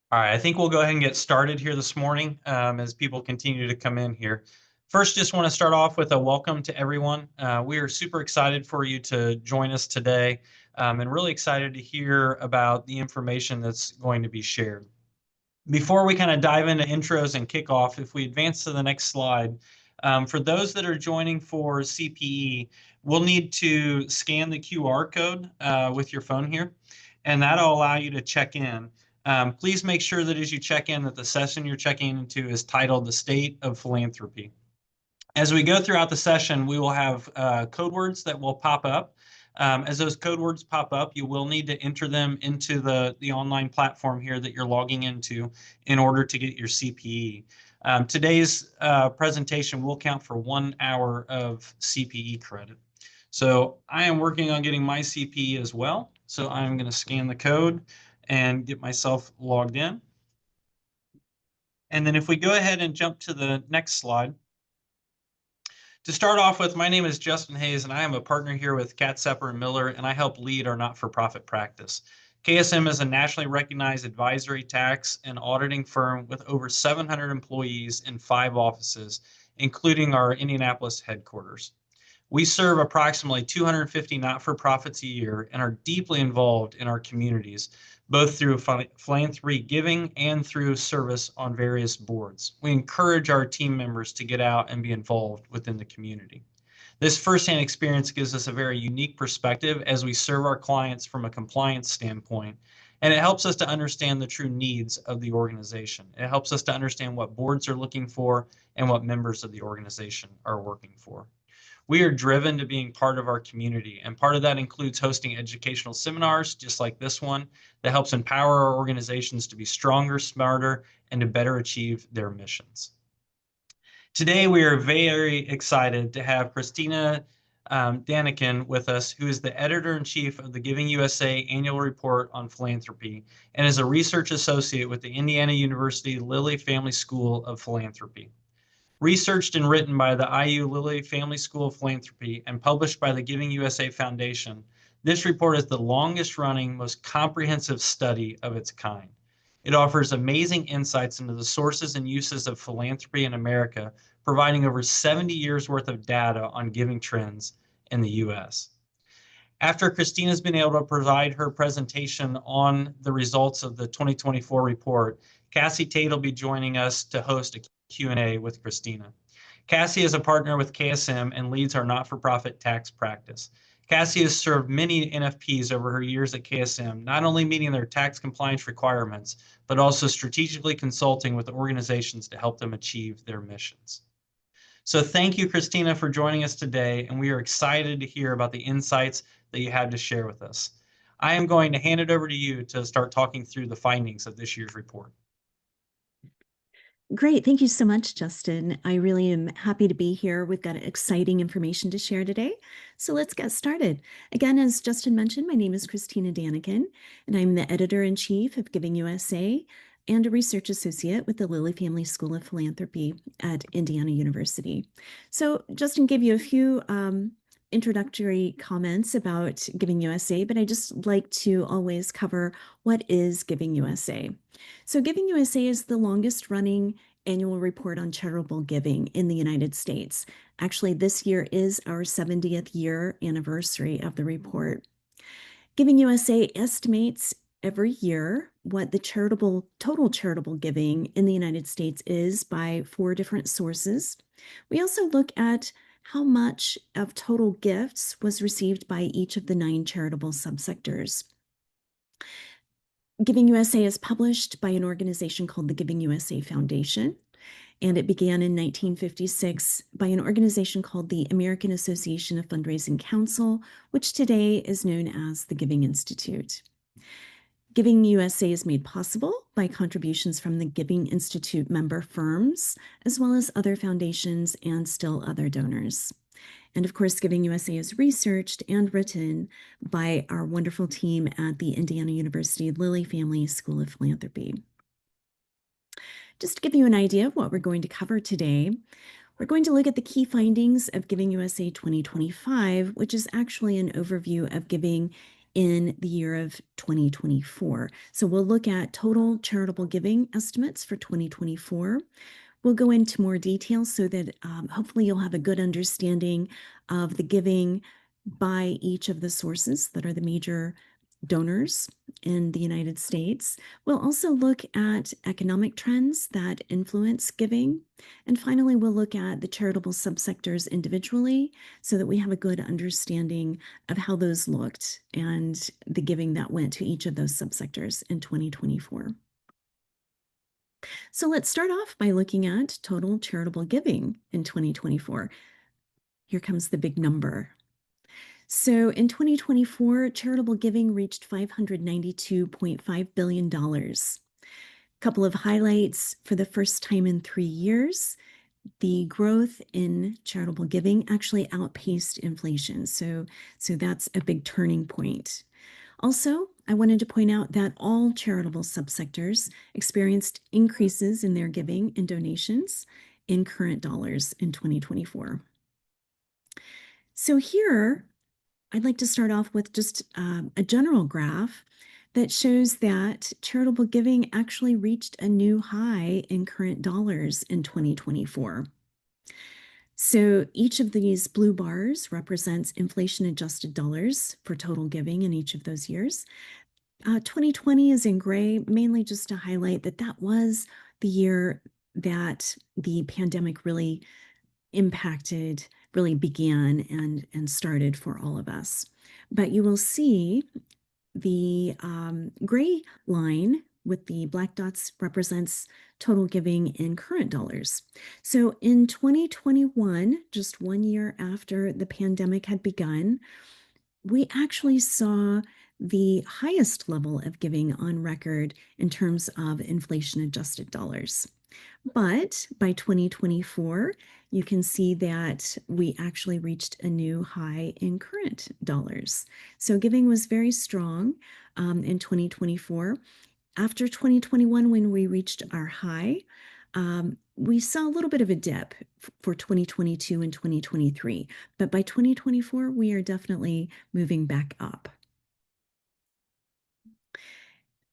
All right, I think we'll go ahead and get started here this morning as people continue to come in here. First, just want to start off with a welcome to everyone. We are super excited for you to join us today and really excited to hear about the information that's going to be shared. Before we kind of dive into intros and kickoff, if we advance to the next slide, for those that are joining for CPE, we'll need to scan the QR code with your phone here, and that'll allow you to check in. Please make sure that as you check in that the session you're checking into is titled The State of Philanthropy. As we go throughout the session, we will have code words that will pop up. As those code words pop up, you will need to enter them into the online platform here that you're logging into in order to get your CPE. Today's presentation will count for 1 hour of CPE credit. So I am working on getting my CPE as well. So I'm going to scan the code and get myself logged in. And then if we go ahead and jump to the next slide. To start off with, my name is Justin Hayes, and I am a partner here with Katz Sepper and Miller, and I help lead our not-for-profit practice. KSM is a nationally recognized advisory, tax, and auditing firm with over 700 employees in 5 offices, including our Indianapolis headquarters. We serve approximately 250 not-for-profits a year and are deeply involved in our communities, both through philanthropy giving and through service on various boards. We encourage our team members to get out and be involved within the community. This firsthand experience gives us a very unique perspective as we serve our clients from a compliance standpoint, and it helps us to understand the true needs of the organization. It helps us to understand what boards are looking for and what members of the organization are working for. We are driven to being part of our community, and part of that includes hosting educational seminars, just like this one, that helps empower our organizations to be stronger, smarter, and to better achieve their missions. Today, we are very excited to have Christina Daniken with us, who is the editor-in-chief of the Giving USA Annual Report on Philanthropy and is a research associate with the Indiana University Lilly Family School of Philanthropy. Researched and written by the IU Lilly Family School of Philanthropy and published by the Giving USA Foundation, this report is the longest-running, most comprehensive study of its kind. It offers amazing insights into the sources and uses of philanthropy in America, providing over 70 years worth of data on giving trends in the U.S. After Christina's been able to provide her presentation on the results of the 2024 report, Cassie Tate will be joining us to host a Q&A with Christina. Cassie is a partner with KSM and leads our not-for-profit tax practice. Cassie has served many NFPs over her years at KSM, not only meeting their tax compliance requirements, but also strategically consulting with organizations to help them achieve their missions. So thank you, Christina, for joining us today, and we are excited to hear about the insights that you had to share with us. I am going to hand it over to you to start talking through the findings of this year's report. Great. Thank you so much, Justin. I really am happy to be here. We've got exciting information to share today. So let's get started. Again, as Justin mentioned, my name is Christina Daniken, and I'm the editor-in-chief of Giving USA and a research associate with the Lilly Family School of Philanthropy at Indiana University. So Justin gave you a few introductory comments about Giving USA, but I just like to always cover what is Giving USA. So Giving USA is the longest running annual report on charitable giving in the United States. Actually, this year is our 70th year anniversary of the report. Giving USA estimates every year what the total charitable giving in the United States is by 4 different sources. We also look at how much of total gifts was received by each of the 9 charitable subsectors. Giving USA is published by an organization called the Giving USA Foundation, and it began in 1956 by an organization called the American Association of Fundraising Council, which today is known as the Giving Institute. Giving USA is made possible by contributions from the Giving Institute member firms, as well as other foundations and still other donors. And of course, Giving USA is researched and written by our wonderful team at the Indiana University Lilly Family School of Philanthropy. Just to give you an idea of what we're going to cover today, we're going to look at the key findings of Giving USA 2025, which is actually an overview of giving in the year of 2024. So we'll look at total charitable giving estimates for 2024. We'll go into more detail so that hopefully you'll have a good understanding of the giving by each of the sources that are the major donors in the United States. We'll also look at economic trends that influence giving. And finally, we'll look at the charitable subsectors individually so that we have a good understanding of how those looked and the giving that went to each of those subsectors in 2024. So let's start off by looking at total charitable giving in 2024. Here comes the big number. So in 2024, charitable giving reached $592.5 billion. A couple of highlights: for the first time in 3 years, the growth in charitable giving actually outpaced inflation. So that's a big turning point. Also, I wanted to point out that all charitable subsectors experienced increases in their giving and donations in current dollars in 2024. So here, I'd like to start off with just a general graph that shows that charitable giving actually reached a new high in current dollars in 2024. So each of these blue bars represents inflation-adjusted dollars for total giving in each of those years. 2020 is in gray, mainly just to highlight that that was the year that the pandemic really impacted, really began and started for all of us. But you will see the gray line with the black dots represents total giving in current dollars. So in 2021, just 1 year after the pandemic had begun, we actually saw the highest level of giving on record in terms of inflation-adjusted dollars. But by 2024, you can see that we actually reached a new high in current dollars. So giving was very strong in 2024. After 2021, when we reached our high, we saw a little bit of a dip for 2022 and 2023. But by 2024, we are definitely moving back up.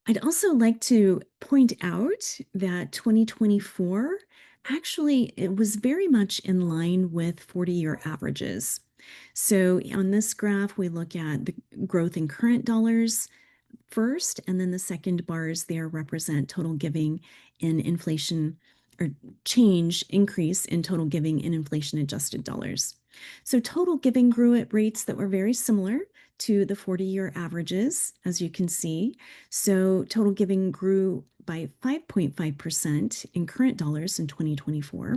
I'd also like to point out that 2024, actually, it was very much in line with 40-year averages. So on this graph, we look at the growth in current dollars first, and then the second bars there represent total giving in inflation or increase in total giving in inflation-adjusted dollars. So total giving grew at rates that were very similar to the 40-year averages, as you can see. So total giving grew by 5.5% in current dollars in 2024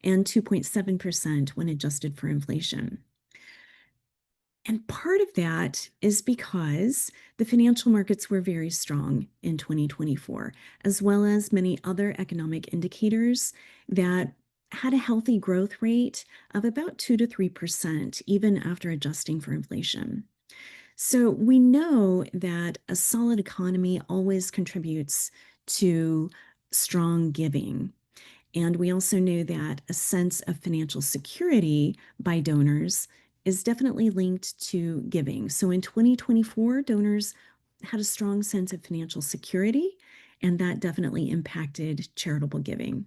and 2.7% when adjusted for inflation. And part of that is because the financial markets were very strong in 2024, as well as many other economic indicators that had a healthy growth rate of about 2 to 3%, even after adjusting for inflation. So we know that a solid economy always contributes to strong giving. And we also know that a sense of financial security by donors is definitely linked to giving. So in 2024, donors had a strong sense of financial security, and that definitely impacted charitable giving.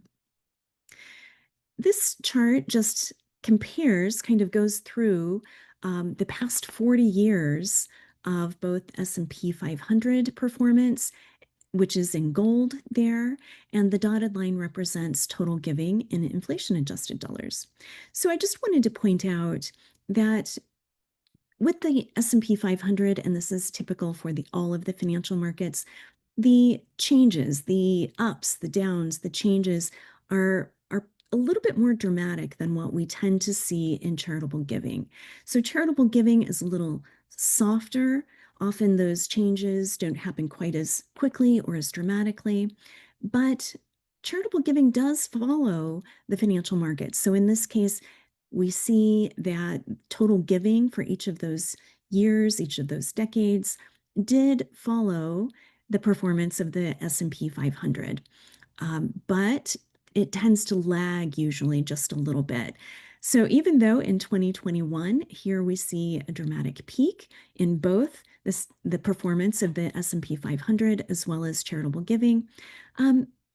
This chart just compares, kind of goes through the past 40 years of both S&P 500 performance, which is in gold there, and the dotted line represents total giving in inflation-adjusted dollars. So I just wanted to point out that with the S&P 500, and this is typical for all of the financial markets, the changes, the ups, the downs, the changes are a little bit more dramatic than what we tend to see in charitable giving. So charitable giving is a little softer. Often those changes don't happen quite as quickly or as dramatically, but charitable giving does follow the financial markets. So in this case, we see that total giving for each of those years, each of those decades, did follow the performance of the S&P 500. But it tends to lag usually just a little bit. So even though in 2021, here we see a dramatic peak in both the performance of the S&P 500 as well as charitable giving.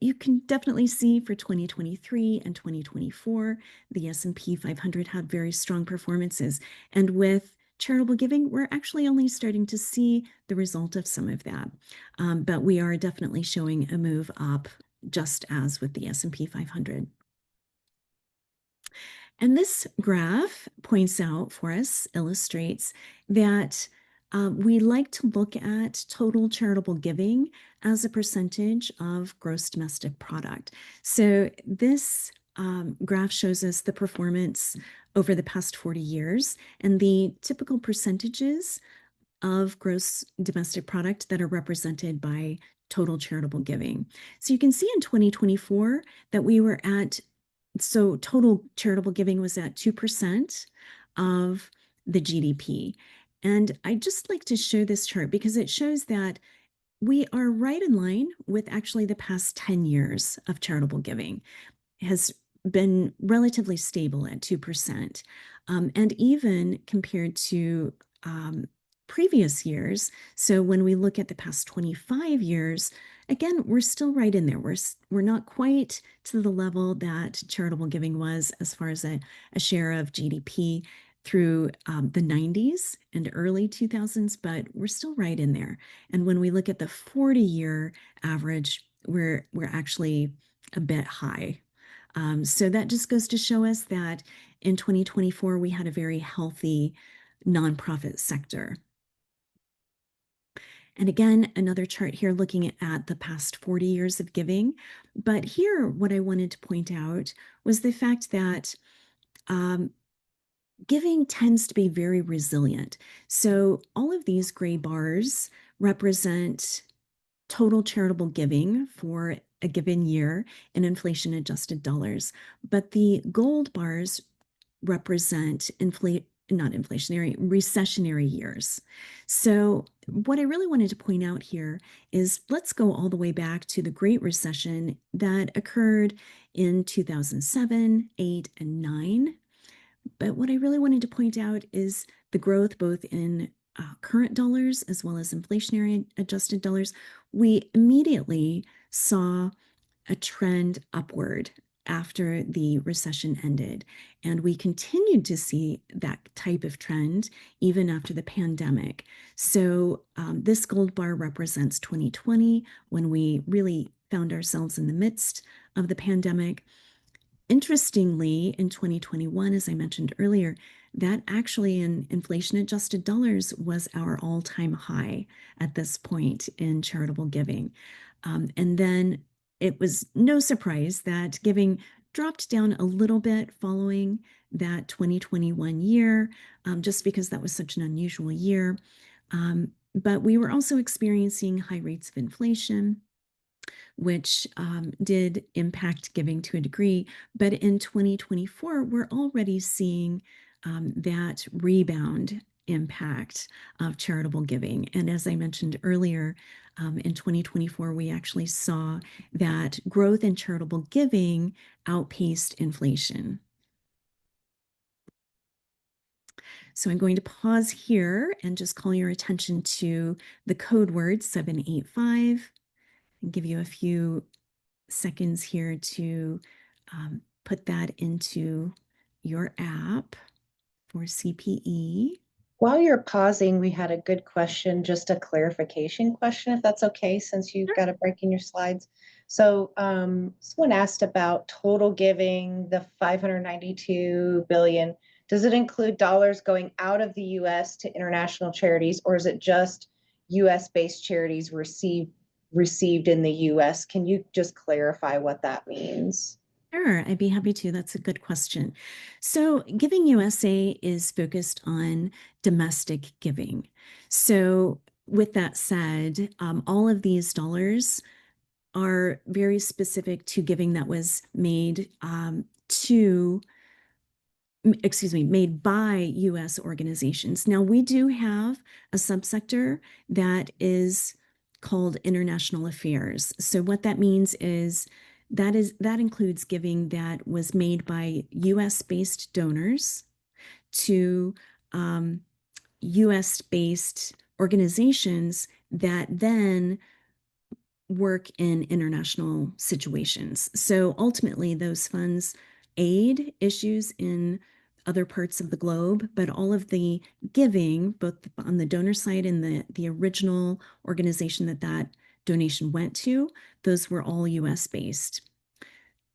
You can definitely see for 2023 and 2024, the S&P 500 had very strong performances. And with charitable giving, we're actually only starting to see the result of some of that. But we are definitely showing a move up, just as with the S&P 500. And this graph points out for us, illustrates that we like to look at total charitable giving as a percentage of gross domestic product. So this graph shows us the performance over the past 40 years and the typical percentages of gross domestic product that are represented by total charitable giving. So you can see in 2024 that we were at, so total charitable giving was at 2% of the GDP. And I just like to show this chart because it shows that we are right in line with actually the past 10 years of charitable giving. It has been relatively stable at 2%. And even compared to previous years, so when we look at the past 25 years, again, we're still right in there. We're not quite to the level that charitable giving was as far as a share of GDP through the 90s and early 2000s, but we're still right in there. And when we look at the 40-year average, we're actually a bit high. So that just goes to show us that in 2024, we had a very healthy nonprofit sector. And again, another chart here looking at the past 40 years of giving. But here, what I wanted to point out was the fact that giving tends to be very resilient. So all of these gray bars represent total charitable giving for a given year in inflation-adjusted dollars. But the gold bars represent not inflationary, recessionary years. So what I really wanted to point out here is let's go all the way back to the Great Recession that occurred in 2007, 8, and 9. But what I really wanted to point out is the growth both in current dollars as well as inflationary adjusted dollars. We immediately saw a trend upward after the recession ended. And we continued to see that type of trend even after the pandemic. So this gold bar represents 2020, when we really found ourselves in the midst of the pandemic. Interestingly, in 2021, as I mentioned earlier, that actually in inflation-adjusted dollars was our all-time high at this point in charitable giving. And then it was no surprise that giving dropped down a little bit following that 2021 year, just because that was such an unusual year. But we were also experiencing high rates of inflation, which did impact giving to a degree. But in 2024, we're already seeing that rebound impact of charitable giving. And as I mentioned earlier, in 2024, we actually saw that growth in charitable giving outpaced inflation. So I'm going to pause here and just call your attention to the code word 785 and give you a few seconds here to put that into your app for CPE. While you're pausing, we had a good question, just a clarification question, if that's okay, since you've got a break in your slides. So someone asked about total giving, the 592 billion. Does it include dollars going out of the U.S. to international charities, or is it just U.S.-based charities received in the U.S.? Can you just clarify what that means? Sure, I'd be happy to. That's a good question. So Giving USA is focused on domestic giving. So with that said, all of these dollars are very specific to giving that was made made by U.S. organizations. Now, we do have a subsector that is called international affairs. So what that means is that includes giving that was made by U.S.-based donors to U.S.-based organizations that then work in international situations. So ultimately, those funds aid issues in other parts of the globe, but all of the giving, both on the donor side and the original organization that donation went to, those were all US based.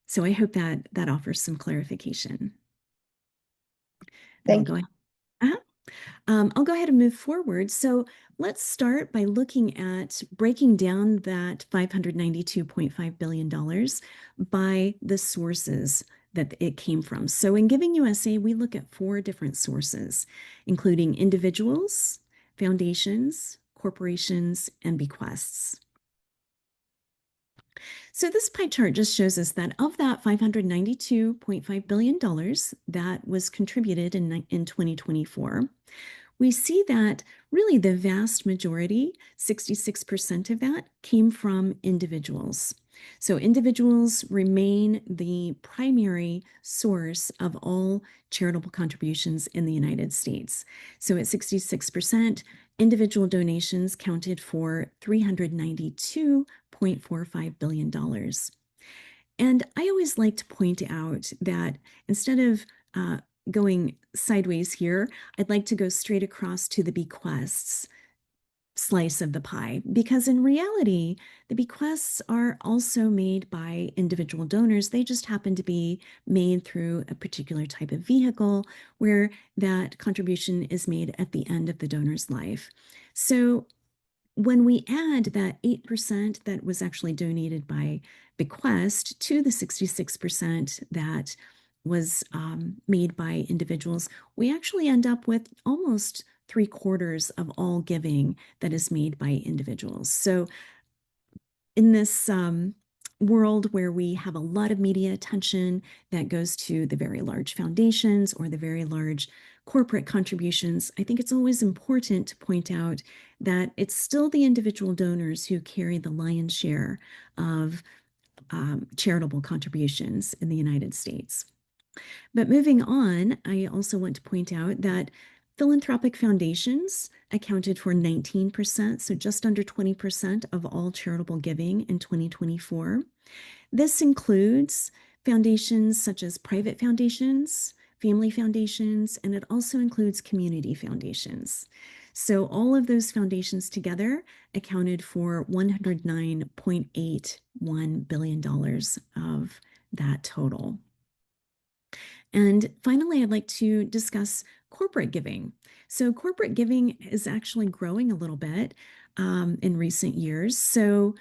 So I hope that offers some clarification. Thank you. I'll go ahead and move forward. So let's start by looking at breaking down that $592.5 billion by the sources that it came from. So in Giving USA, we look at 4 different sources, including individuals, foundations, corporations, and bequests. So this pie chart just shows us that of that $592.5 billion that was contributed in 2024, we see that really the vast majority, 66% of that, came from individuals. So individuals remain the primary source of all charitable contributions in the United States. So at 66%, individual donations counted for $392.45 billion. And I always like to point out that instead of going sideways here, I'd like to go straight across to the bequests slice of the pie, because in reality, the bequests are also made by individual donors. They just happen to be made through a particular type of vehicle where that contribution is made at the end of the donor's life. So when we add that 8% that was actually donated by bequest to the 66% that was made by individuals, we actually end up with almost 3/4 of all giving that is made by individuals. So in this world where we have a lot of media attention that goes to the very large foundations or the very large corporate contributions, I think it's always important to point out that it's still the individual donors who carry the lion's share of charitable contributions in the United States. But moving on, I also want to point out that philanthropic foundations accounted for 19%, so just under 20% of all charitable giving in 2024. This includes foundations such as private foundations, family foundations, and it also includes community foundations. So all of those foundations together accounted for $109.81 billion of that total. And finally, I'd like to discuss corporate giving. So corporate giving is actually growing a little bit in recent years. So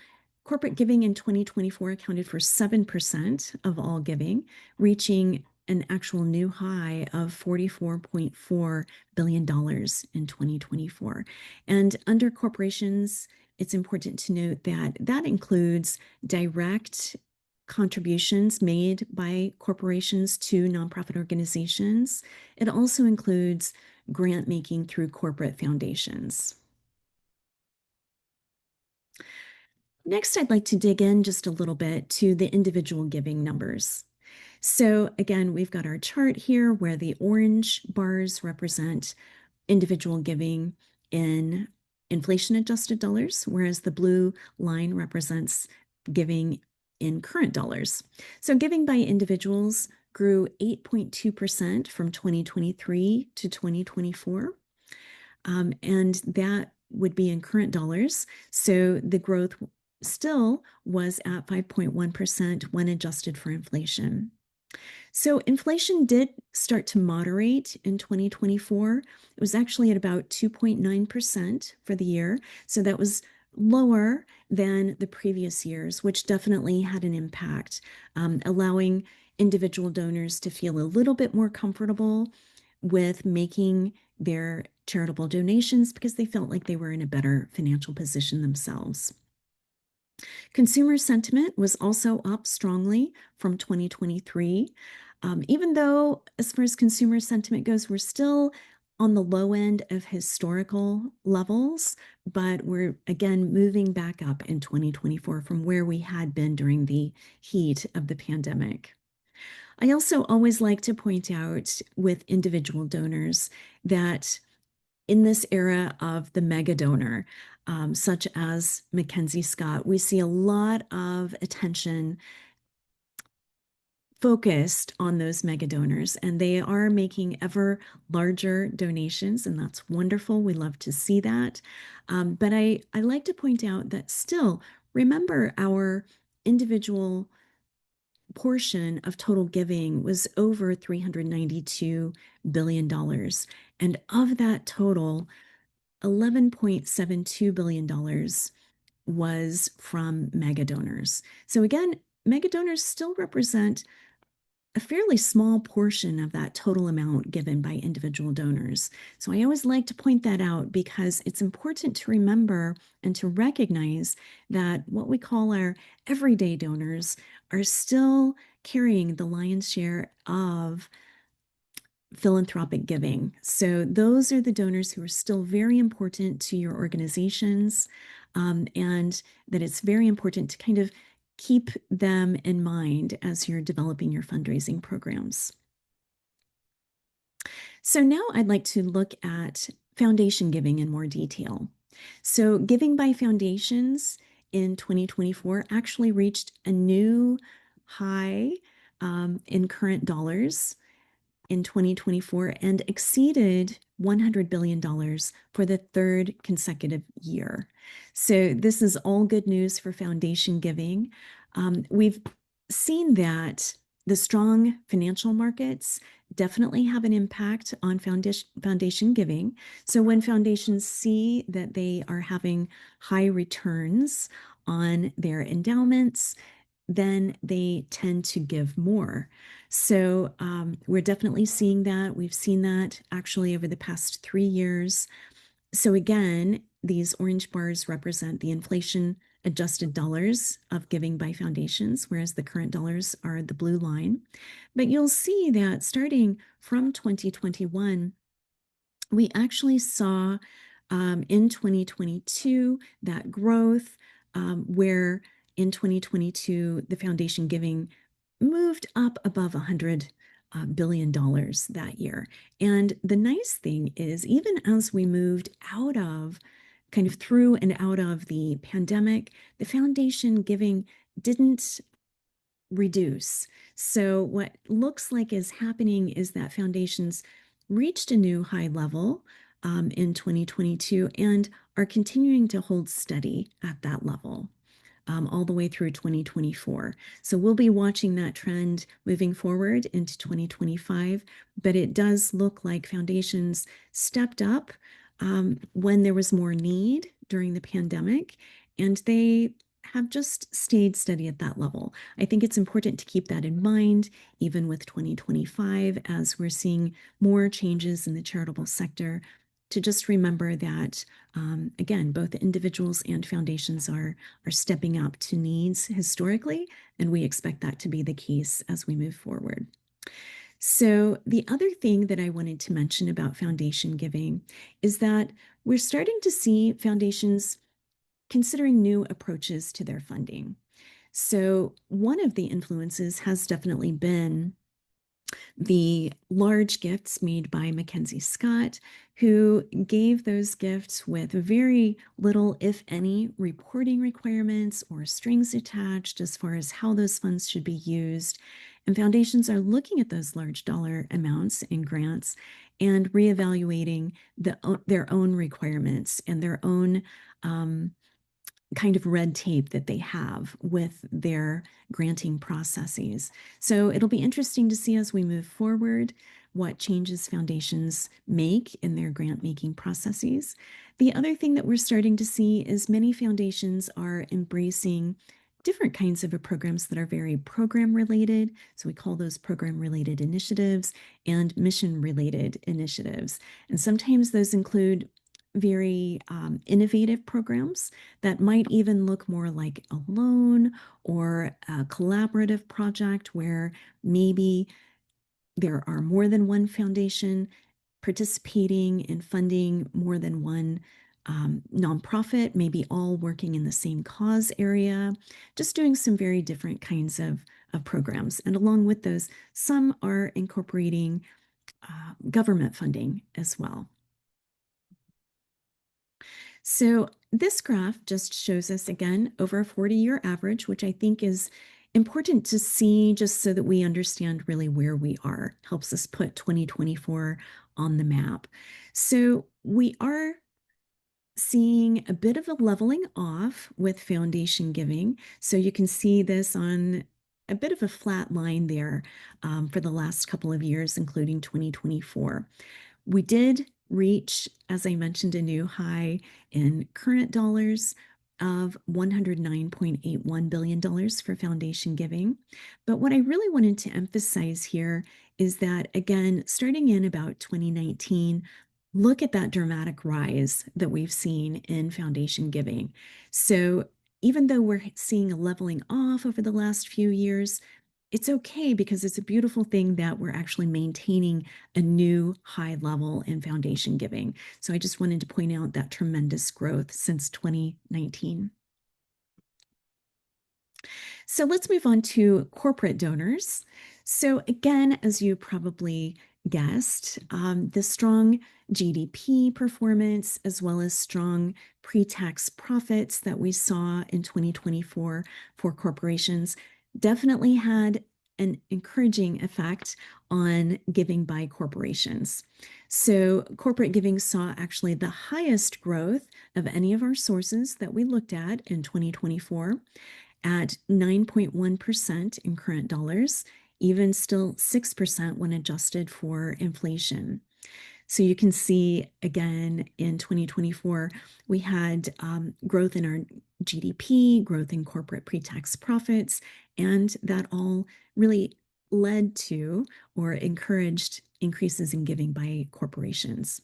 corporate giving in 2024 accounted for 7% of all giving, reaching an actual new high of $44.4 billion in 2024. And under corporations, it's important to note that that includes direct contributions made by corporations to nonprofit organizations. It also includes grant making through corporate foundations. Next, I'd like to dig in just a little bit to the individual giving numbers. So again, we've got our chart here where the orange bars represent individual giving in inflation-adjusted dollars, whereas the blue line represents giving in current dollars. So giving by individuals grew 8.2% from 2023 to 2024. And that would be in current dollars. So the growth still was at 5.1% when adjusted for inflation. So inflation did start to moderate in 2024. It was actually at about 2.9% for the year. So that was lower than the previous years, which definitely had an impact, allowing individual donors to feel a little bit more comfortable with making their charitable donations because they felt like they were in a better financial position themselves. Consumer sentiment was also up strongly from 2023. Even though, as far as consumer sentiment goes, we're still on the low end of historical levels, but we're again moving back up in 2024 from where we had been during the heat of the pandemic. I also always like to point out with individual donors that in this era of the mega donor, such as Mackenzie Scott, we see a lot of attention focused on those mega donors, and they are making ever larger donations, and that's wonderful. We love to see that. But I like to point out that still, remember, our individual portion of total giving was over $392 billion. And of that total, $11.72 billion was from mega donors. So again, mega donors still represent a fairly small portion of that total amount given by individual donors. So I always like to point that out because it's important to remember and to recognize that what we call our everyday donors are still carrying the lion's share of philanthropic giving. So those are the donors who are still very important to your organizations, and that it's very important to kind of keep them in mind as you're developing your fundraising programs. So now I'd like to look at foundation giving in more detail. So giving by foundations in 2024 actually reached a new high in current dollars in 2024 and exceeded $100 billion for the third consecutive year. So this is all good news for foundation giving. We've seen that the strong financial markets definitely have an impact on foundation giving. So when foundations see that they are having high returns on their endowments, then they tend to give more. So we're definitely seeing that. We've seen that actually over the past 3 years. So again, these orange bars represent the inflation adjusted dollars of giving by foundations, whereas the current dollars are the blue line. But you'll see that starting from 2021, we actually saw in 2022 that growth where in 2022, the foundation giving moved up above $100 billion that year. And the nice thing is, even as we moved out of kind of through and out of the pandemic, the foundation giving didn't reduce. So what looks like is happening is that foundations reached a new high level in 2022 and are continuing to hold steady at that level all the way through 2024. So we'll be watching that trend moving forward into 2025, but it does look like foundations stepped up when there was more need during the pandemic, and they have just stayed steady at that level. I think it's important to keep that in mind, even with 2025, as we're seeing more changes in the charitable sector, to just remember that, again, both individuals and foundations are stepping up to needs historically, and we expect that to be the case as we move forward. So the other thing that I wanted to mention about foundation giving is that we're starting to see foundations considering new approaches to their funding. So one of the influences has definitely been the large gifts made by Mackenzie Scott, who gave those gifts with very little, if any, reporting requirements or strings attached as far as how those funds should be used. And foundations are looking at those large dollar amounts in grants and reevaluating their own requirements and their own kind of red tape that they have with their granting processes. So it'll be interesting to see as we move forward what changes foundations make in their grant making processes. The other thing that we're starting to see is many foundations are embracing different kinds of programs that are very program related. So we call those program related initiatives and mission related initiatives. And sometimes those include very innovative programs that might even look more like a loan or a collaborative project where maybe there are more than one foundation participating in funding more than one nonprofit, maybe all working in the same cause area, just doing some very different kinds of programs. And along with those, some are incorporating government funding as well. So this graph just shows us, again, over a 40-year average, which I think is important to see just so that we understand really where we are. Helps us put 2024 on the map. So we are seeing a bit of a leveling off with foundation giving. So you can see this on a bit of a flat line there for the last couple of years, including 2024. We did reach, as I mentioned, a new high in current dollars of $109.81 billion for foundation giving. But what I really wanted to emphasize here is that, again, starting in about 2019, look at that dramatic rise that we've seen in foundation giving. So even though we're seeing a leveling off over the last few years, it's okay because it's a beautiful thing that we're actually maintaining a new high level in foundation giving. So I just wanted to point out that tremendous growth since 2019. So let's move on to corporate donors. So again, as you probably guessed, the strong GDP performance as well as strong pre-tax profits that we saw in 2024 for corporations definitely had an encouraging effect on giving by corporations. So corporate giving saw actually the highest growth of any of our sources that we looked at in 2024 at 9.1% in current dollars, even still 6% when adjusted for inflation. So you can see again in 2024, we had growth in our GDP, growth in corporate pre-tax profits, and that all really led to or encouraged increases in giving by corporations.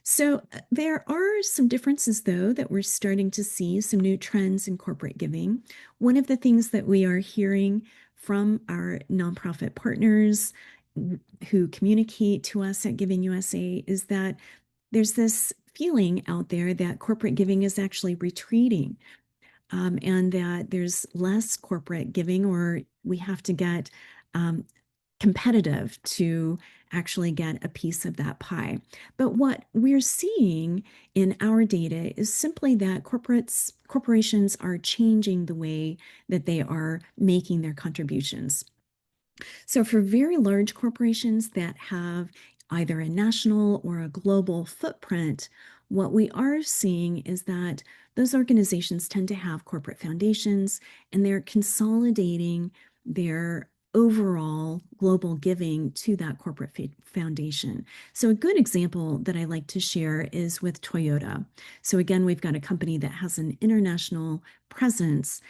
So there are some differences, though, that we're starting to see, some new trends in corporate giving. One of the things that we are hearing from our nonprofit partners who communicate to us at Giving USA is that there's this feeling out there that corporate giving is actually retreating, and that there's less corporate giving, or we have to get competitive to actually get a piece of that pie. But what we're seeing in our data is simply that corporations are changing the way that they are making their contributions. So for very large corporations that have either a national or a global footprint, what we are seeing is that those organizations tend to have corporate foundations and they're consolidating their overall global giving to that corporate foundation. So a good example that I like to share is with Toyota. So again, we've got a company that has an international presence,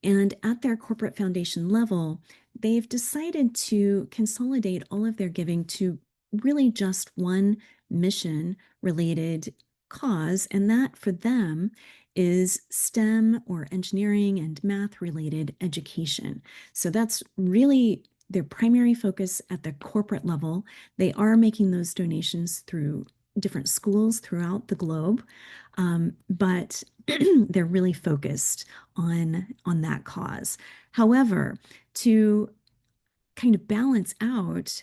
and at their corporate foundation level, they've decided to consolidate all of their giving to really just one mission related cause, and that for them is STEM or engineering and math related education. So that's really their primary focus at the corporate level. They are making those donations through different schools throughout the globe, but they're really focused on that cause. However, to kind of balance out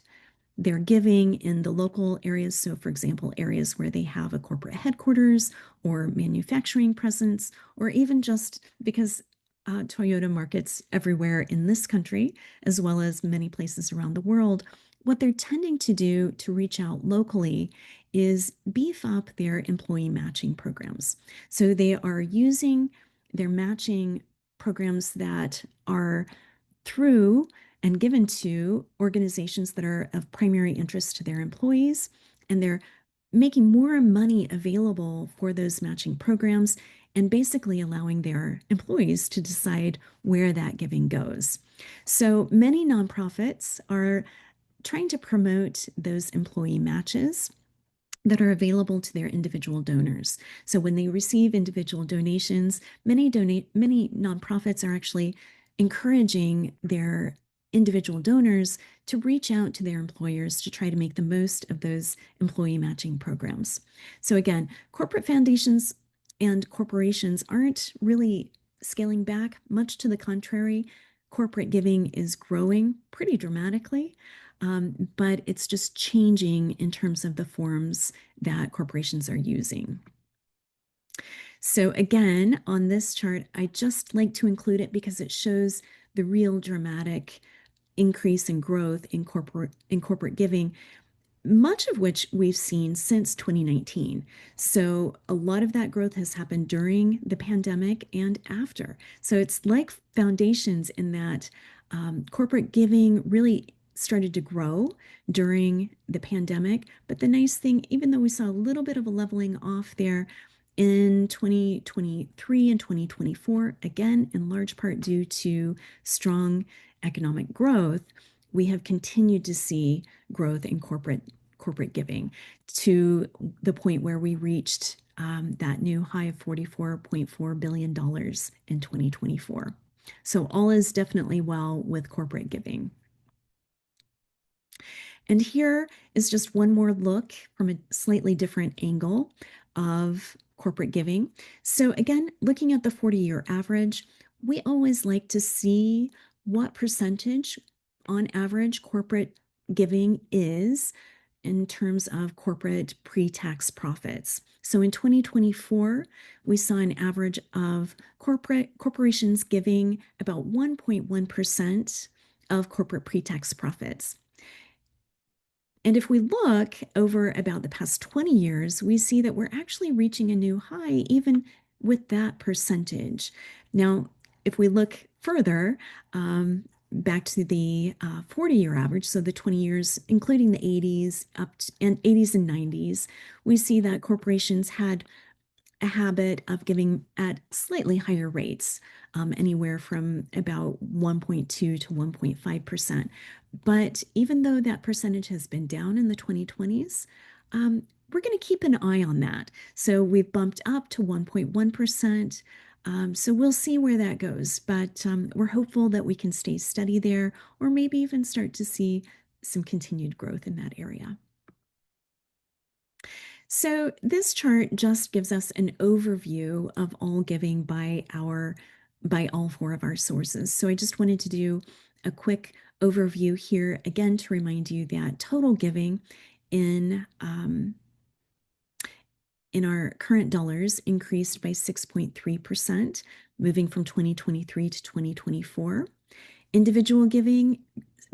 their giving in the local areas. So, for example, areas where they have a corporate headquarters or manufacturing presence, or even just because Toyota markets everywhere in this country, as well as many places around the world, what they're tending to do to reach out locally is beef up their employee matching programs. So they are using their matching programs that are through and given to organizations that are of primary interest to their employees, and they're making more money available for those matching programs and basically allowing their employees to decide where that giving goes. So many nonprofits are trying to promote those employee matches that are available to their individual donors. So when they receive individual donations, many nonprofits are actually encouraging their individual donors to reach out to their employers to try to make the most of those employee matching programs. So again, corporate foundations and corporations aren't really scaling back, much to the contrary. Corporate giving is growing pretty dramatically. But it's just changing in terms of the forms that corporations are using. So again, on this chart, I just like to include it because it shows the real dramatic increase in growth in corporate giving, much of which we've seen since 2019. So a lot of that growth has happened during the pandemic and after. So it's like foundations in that corporate giving really started to grow during the pandemic. But the nice thing, even though we saw a little bit of a leveling off there in 2023 and 2024, again, in large part due to strong economic growth, we have continued to see growth in corporate giving to the point where we reached that new high of $44.4 billion in 2024. So all is definitely well with corporate giving. And here is just one more look from a slightly different angle of corporate giving. So again, looking at the 40-year average, we always like to see what percentage on average corporate giving is in terms of corporate pre-tax profits. So in 2024, we saw an average of corporations giving about 1.1% of corporate pre-tax profits. And if we look over about the past 20 years, we see that we're actually reaching a new high even with that percentage. Now, if we look further, back to the 40-year average, so the 20 years, including the 80s and 80s and 90s, we see that corporations had a habit of giving at slightly higher rates, anywhere from about 1.2 to 1.5%. But even though that percentage has been down in the 2020s, we're going to keep an eye on that. So we've bumped up to 1.1%. So we'll see where that goes, but we're hopeful that we can stay steady there, or maybe even start to see some continued growth in that area. So this chart just gives us an overview of all giving by all four of our sources. So I just wanted to do a quick overview here again to remind you that total giving in our current dollars increased by 6.3%, moving from 2023 to 2024. Individual giving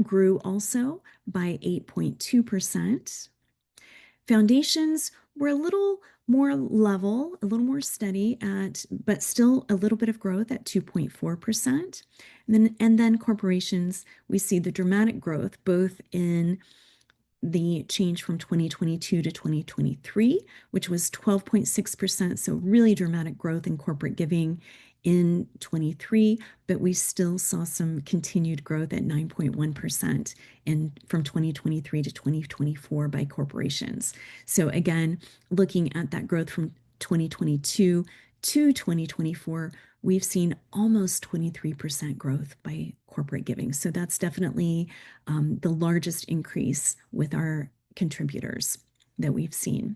grew also by 8.2%. Foundations were a little more level, a little more steady but still a little bit of growth at 2.4%. And then corporations, we see the dramatic growth both in the change from 2022 to 2023, which was 12.6%. So really dramatic growth in corporate giving in 23, but we still saw some continued growth at 9.1% from 2023 to 2024 by corporations. So again, looking at that growth from 2022 to 2024, we've seen almost 23% growth by corporate giving. So that's definitely the largest increase with our contributors that we've seen.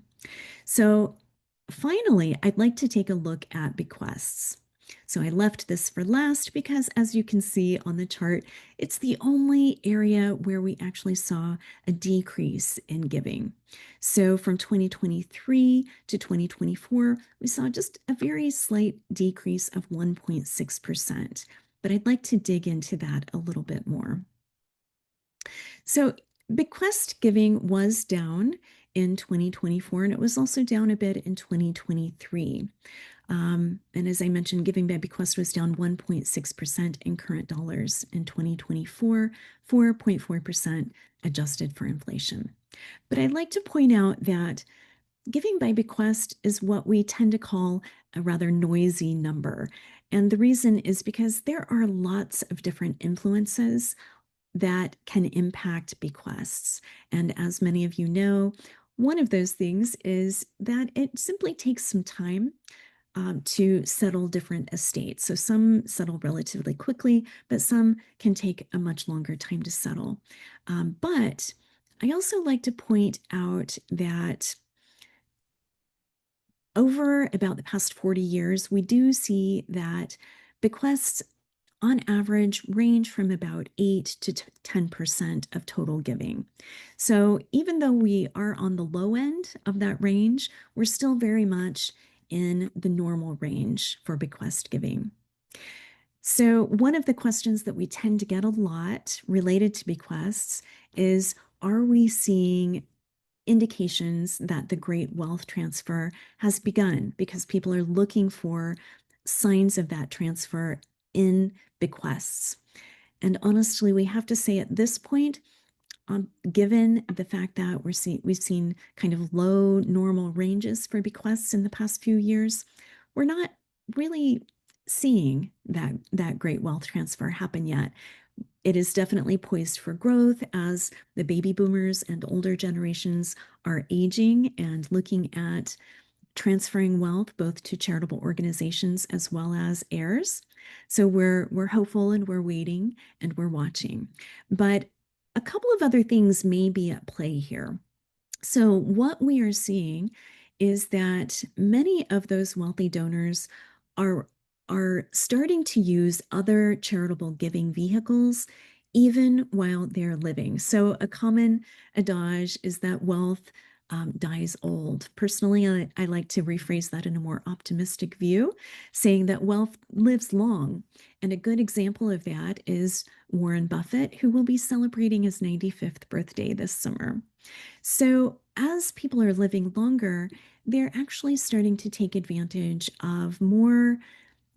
So finally, I'd like to take a look at bequests. So I left this for last because, as you can see on the chart, it's the only area where we actually saw a decrease in giving. So from 2023 to 2024, we saw just a very slight decrease of 1.6%. But I'd like to dig into that a little bit more. So bequest giving was down in 2024, and it was also down a bit in 2023. And as I mentioned, giving by bequest was down 1.6% in current dollars in 2024, 4.4% adjusted for inflation. But I'd like to point out that giving by bequest is what we tend to call a rather noisy number. And the reason is because there are lots of different influences that can impact bequests. And as many of you know, one of those things is that it simply takes some time to settle different estates. So some settle relatively quickly, but some can take a much longer time to settle. But I also like to point out that over about the past 40 years, we do see that bequests on average range from about 8 to 10% of total giving. So even though we are on the low end of that range, we're still very much in the normal range for bequest giving. So one of the questions that we tend to get a lot related to bequests is, are we seeing indications that the great wealth transfer has begun? Because people are looking for signs of that transfer in bequests. And honestly, we have to say at this point, given the fact that we've seen kind of low normal ranges for bequests in the past few years, we're not really seeing that great wealth transfer happen yet. It is definitely poised for growth as the baby boomers and older generations are aging and looking at transferring wealth both to charitable organizations as well as heirs. So we're hopeful and we're waiting and we're watching. But a couple of other things may be at play here. So what we are seeing is that many of those wealthy donors are starting to use other charitable giving vehicles even while they're living. So a common adage is that wealth dies old. Personally, I like to rephrase that in a more optimistic view, saying that wealth lives long. And a good example of that is Warren Buffett, who will be celebrating his 95th birthday this summer. So as people are living longer, they're actually starting to take advantage of more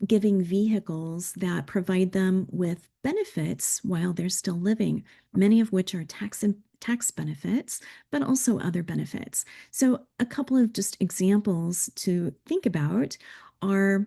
giving vehicles that provide them with benefits while they're still living, many of which are tax benefits, but also other benefits. So a couple of just examples to think about are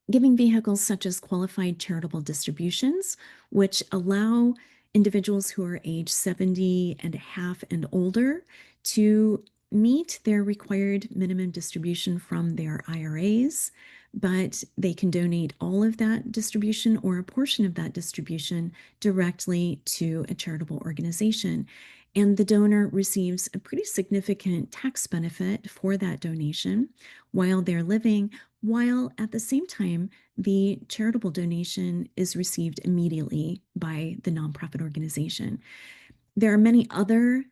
giving vehicles such as qualified charitable distributions, which allow individuals who are age 70 and a half and older to meet their required minimum distribution from their IRAs, but they can donate all of that distribution or a portion of that distribution directly to a charitable organization. And the donor receives a pretty significant tax benefit for that donation while they're living, while at the same time, the charitable donation is received immediately by the nonprofit organization. There are many other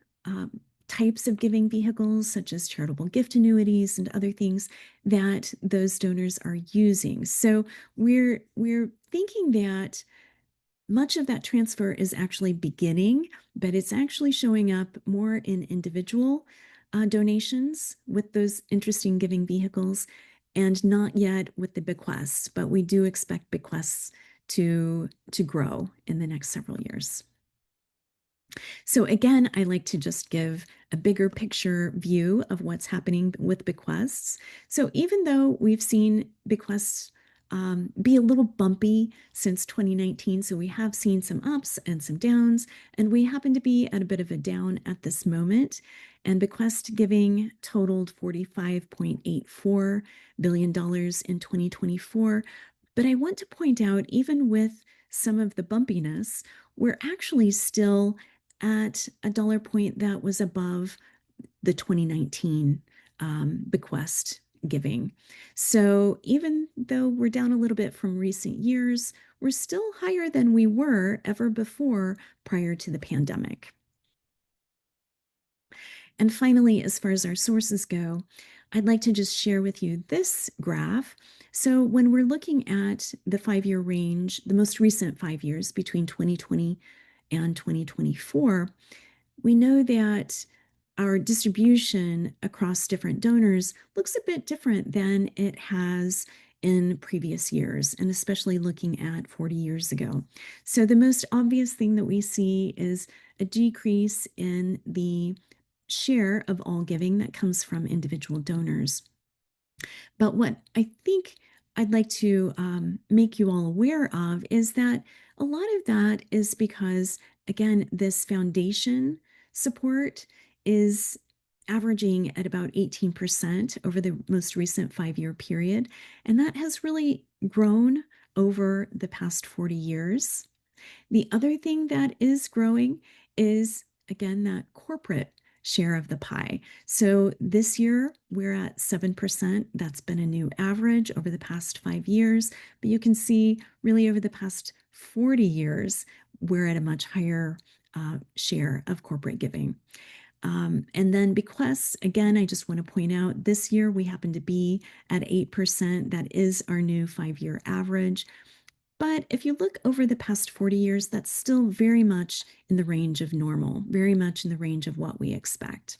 types of giving vehicles, such as charitable gift annuities and other things that those donors are using. So we're thinking that much of that transfer is actually beginning, but it's actually showing up more in individual donations with those interesting giving vehicles and not yet with the bequests, but we do expect bequests to grow in the next several years. So again, I like to just give a bigger picture view of what's happening with bequests. So even though we've seen bequests be a little bumpy since 2019, so we have seen some ups and some downs, and we happen to be at a bit of a down at this moment. And bequest giving totaled $45.84 billion in 2024. But I want to point out, even with some of the bumpiness, we're actually still at a dollar point that was above the 2019 bequest giving. So even though we're down a little bit from recent years, we're still higher than we were ever before prior to the pandemic. And finally, as far as our sources go, I'd like to just share with you this graph. So when we're looking at the 5-year range, the most recent 5 years between 2020 and 2024, we know that our distribution across different donors looks a bit different than it has in previous years, and especially looking at 40 years ago. So the most obvious thing that we see is a decrease in the share of all giving that comes from individual donors. But what I think I'd like to make you all aware of is that a lot of that is because, again, this foundation support is averaging at about 18% over the most recent 5-year period. And that has really grown over the past 40 years. The other thing that is growing is, again, that corporate share of the pie. So this year we're at 7%. That's been a new average over the past 5 years. But you can see really over the past 40 years, we're at a much higher share of corporate giving. And then bequests, again, I just want to point out this year we happen to be at 8%. That is our new 5-year average. But if you look over the past 40 years, that's still very much in the range of normal, very much in the range of what we expect.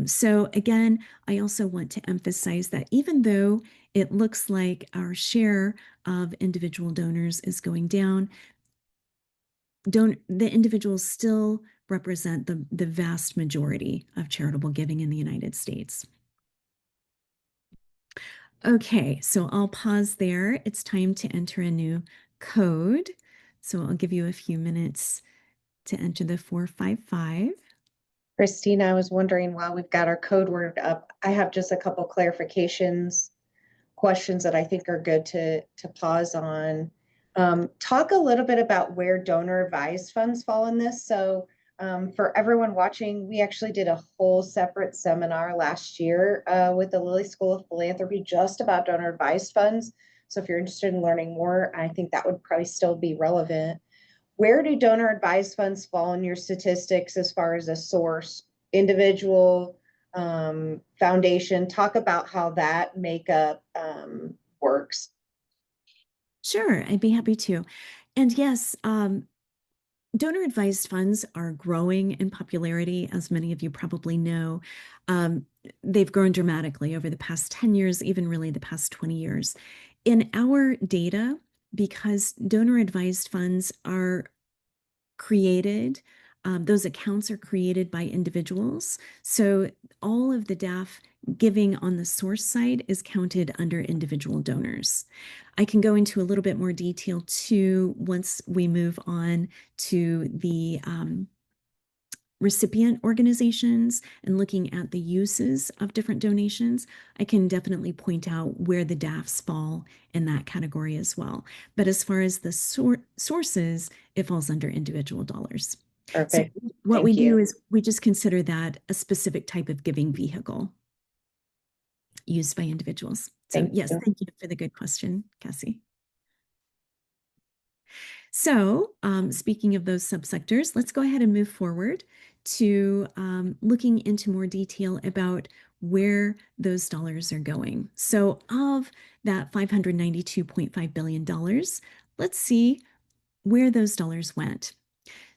So again, I also want to emphasize that even though it looks like our share of individual donors is going down, the individuals still represent the vast majority of charitable giving in the United States. Okay, so I'll pause there. It's time to enter a new code. So I'll give you a few minutes to enter the 455. Christina, I was wondering while we've got our code word up, I have just a couple clarifications, questions that I think are good to pause on. Talk a little bit about where donor advised funds fall in this. So for everyone watching, we actually did a whole separate seminar last year with the Lilly School of Philanthropy just about donor advised funds. So if you're interested in learning more, I think that would probably still be relevant. Where do donor advised funds fall in your statistics as far as a source, individual, foundation? Talk about how that makeup works. Sure, I'd be happy to. And yes, donor advised funds are growing in popularity, as many of you probably know. They've grown dramatically over the past 10 years, even really the past 20 years. In our data, because donor advised funds are created, those accounts are created by individuals. So all of the DAF giving on the source side is counted under individual donors. I can go into a little bit more detail too once we move on to the recipient organizations and looking at the uses of different donations. I can definitely point out where the DAFs fall in that category as well. But as far as the sources, it falls under individual dollars. Perfect. So what Thank we you. do is we just consider that a specific type of giving vehicle used by individuals. So Thank yes, you. thank you for the good question, Cassie. So speaking of those subsectors, let's go ahead and move forward to looking into more detail about where those dollars are going. So of that $592.5 billion, let's see where those dollars went.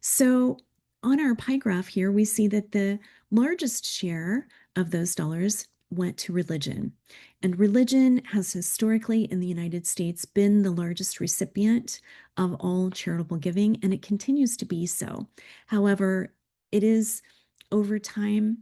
So on our pie graph here, we see that the largest share of those dollars went to religion. And religion has historically in the United States been the largest recipient of all charitable giving, and it continues to be so. However, it is over time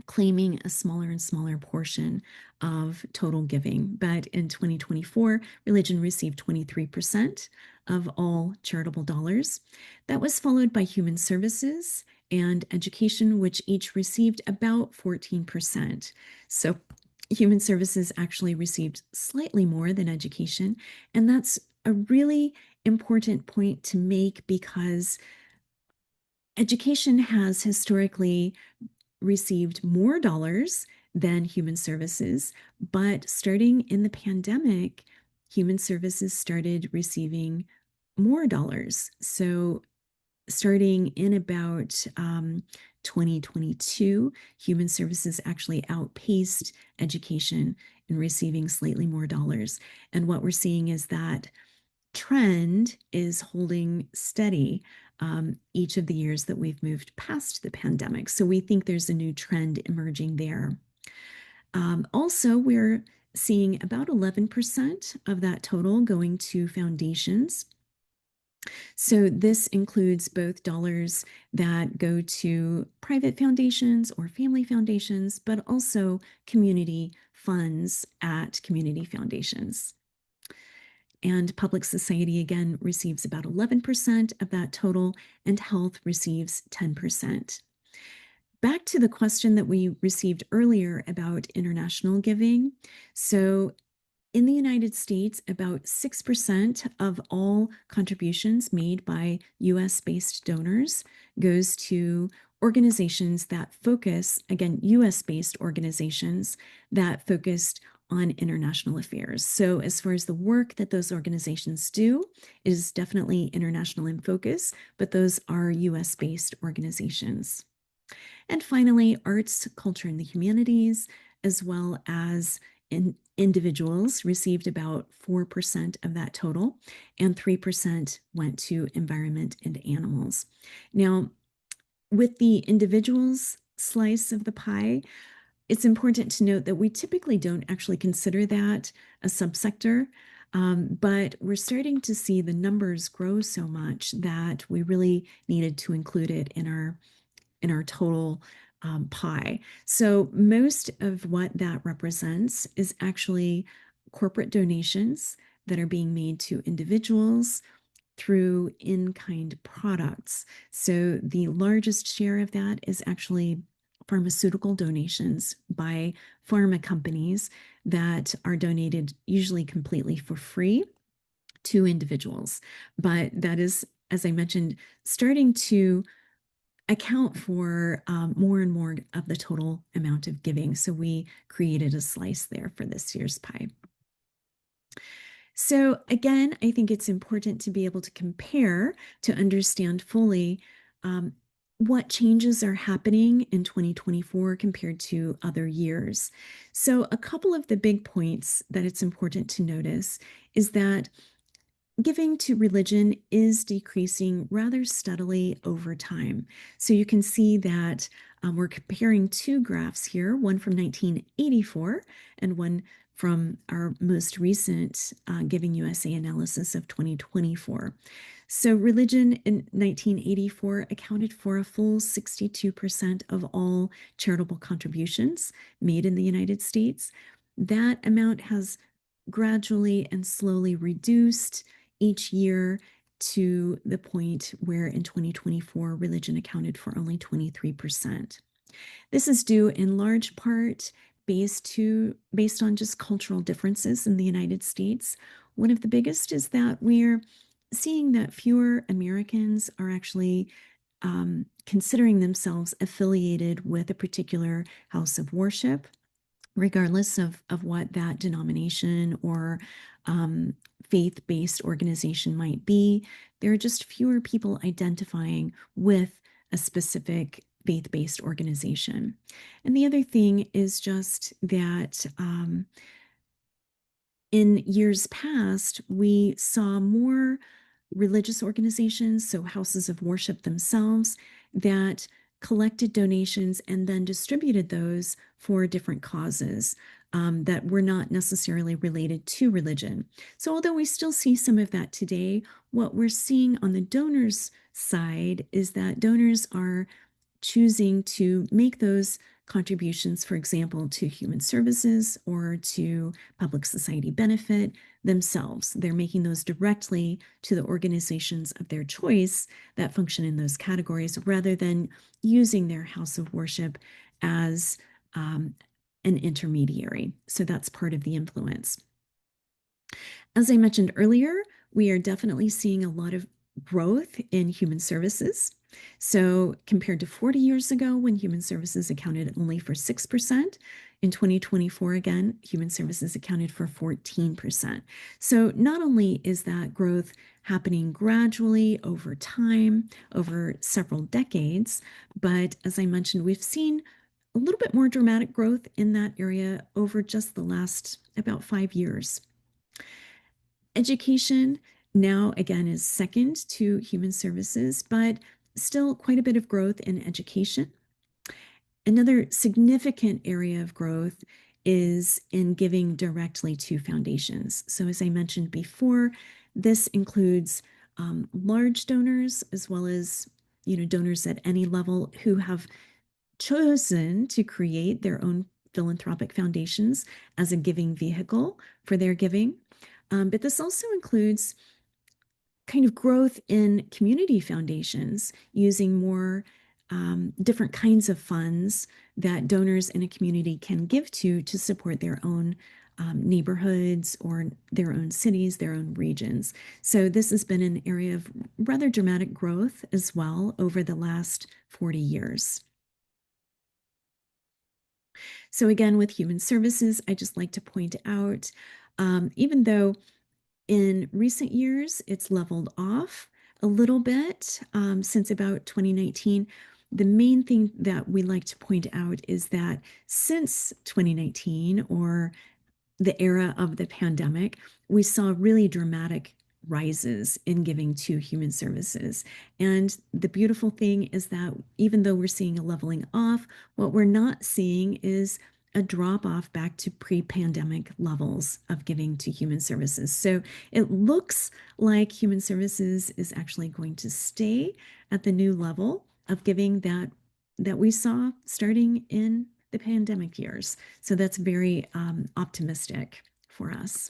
claiming a smaller and smaller portion of total giving. But in 2024, religion received 23% of all charitable dollars. That was followed by human services and education, which each received about 14%. So human services actually received slightly more than education. And that's a really important point to make because education has historically received more dollars than human services, but starting in the pandemic, human services started receiving more dollars. So starting in about 2022, human services actually outpaced education in receiving slightly more dollars. And what we're seeing is that trend is holding steady each of the years that we've moved past the pandemic. So we think there's a new trend emerging there. Also, we're seeing about 11% of that total going to foundations. So this includes both dollars that go to private foundations or family foundations, but also community funds at community foundations. And public society, again, receives about 11% of that total, and health receives 10%. Back to the question that we received earlier about international giving. So in the United States, about 6% of all contributions made by US-based donors goes to organizations that focus, again, US-based organizations that focused on international affairs. So as far as the work that those organizations do is definitely international in focus, but those are US-based organizations. And finally, arts, culture, and the humanities, as well as individuals, received about 4% of that total, and 3% went to environment and animals. Now, with the individuals slice of the pie, it's important to note that we typically don't actually consider that a subsector, but we're starting to see the numbers grow so much that we really needed to include it in our total pie. So most of what that represents is actually corporate donations that are being made to individuals through in-kind products. So the largest share of that is actually pharmaceutical donations by pharma companies that are donated usually completely for free to individuals. But that is, as I mentioned, starting to account for more and more of the total amount of giving. So we created a slice there for this year's pie. So again, I think it's important to be able to compare to understand fully what changes are happening in 2024 compared to other years. So a couple of the big points that it's important to notice is that giving to religion is decreasing rather steadily over time. So you can see that we're comparing two graphs here, one from 1984 and one from our most recent Giving USA analysis of 2024. So religion in 1984 accounted for a full 62% of all charitable contributions made in the United States. That amount has gradually and slowly reduced each year to the point where in 2024, religion accounted for only 23%. This is due in large part based on just cultural differences in the United States. One of the biggest is that we're seeing that fewer Americans are actually considering themselves affiliated with a particular house of worship, regardless of what that denomination or faith-based organization might be. There are just fewer people identifying with a specific faith-based organization. And the other thing is just that in years past, we saw more religious organizations, so houses of worship themselves, that collected donations and then distributed those for different causes that were not necessarily related to religion. So although we still see some of that today, what we're seeing on the donors' side is that donors are choosing to make those contributions, for example, to human services or to public society benefit themselves. They're making those directly to the organizations of their choice that function in those categories rather than using their house of worship as an intermediary. So that's part of the influence. As I mentioned earlier, we are definitely seeing a lot of growth in human services. So compared to 40 years ago, when human services accounted only for 6%, in 2024, again, human services accounted for 14%. So not only is that growth happening gradually over time, over several decades, but as I mentioned, we've seen a little bit more dramatic growth in that area over just the last about 5 years. Education now, again, is second to human services, but still quite a bit of growth in education. Another significant area of growth is in giving directly to foundations. So as I mentioned before, this includes large donors as well as donors at any level who have chosen to create their own philanthropic foundations as a giving vehicle for their giving. But this also includes kind of growth in community foundations using more different kinds of funds that donors in a community can give to support their own neighborhoods or their own cities, their own regions. So this has been an area of rather dramatic growth as well over the last 40 years. So again, with human services, I just like to point out, even though in recent years it's leveled off a little bit since about 2019, the main thing that we like to point out is that since 2019, or the era of the pandemic, we saw really dramatic rises in giving to human services. And the beautiful thing is that even though we're seeing a leveling off, what we're not seeing is a drop off back to pre-pandemic levels of giving to human services. So it looks like human services is actually going to stay at the new level of giving that we saw starting in the pandemic years. So that's very optimistic for us.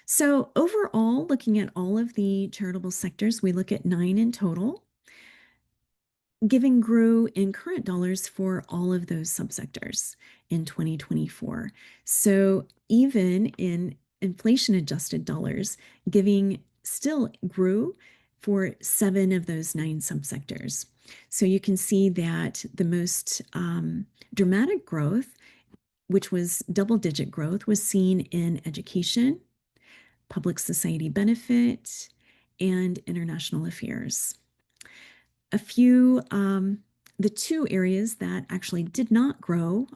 So overall, looking at all of the charitable sectors, we look at 9 in total. Giving grew in current dollars for all of those subsectors in 2024. So even in inflation adjusted dollars, giving still grew for 7 of those 9 subsectors. So you can see that the most dramatic growth, which was double-digit growth, was seen in education, public society benefit, and international affairs. The 2 areas that actually did not grow,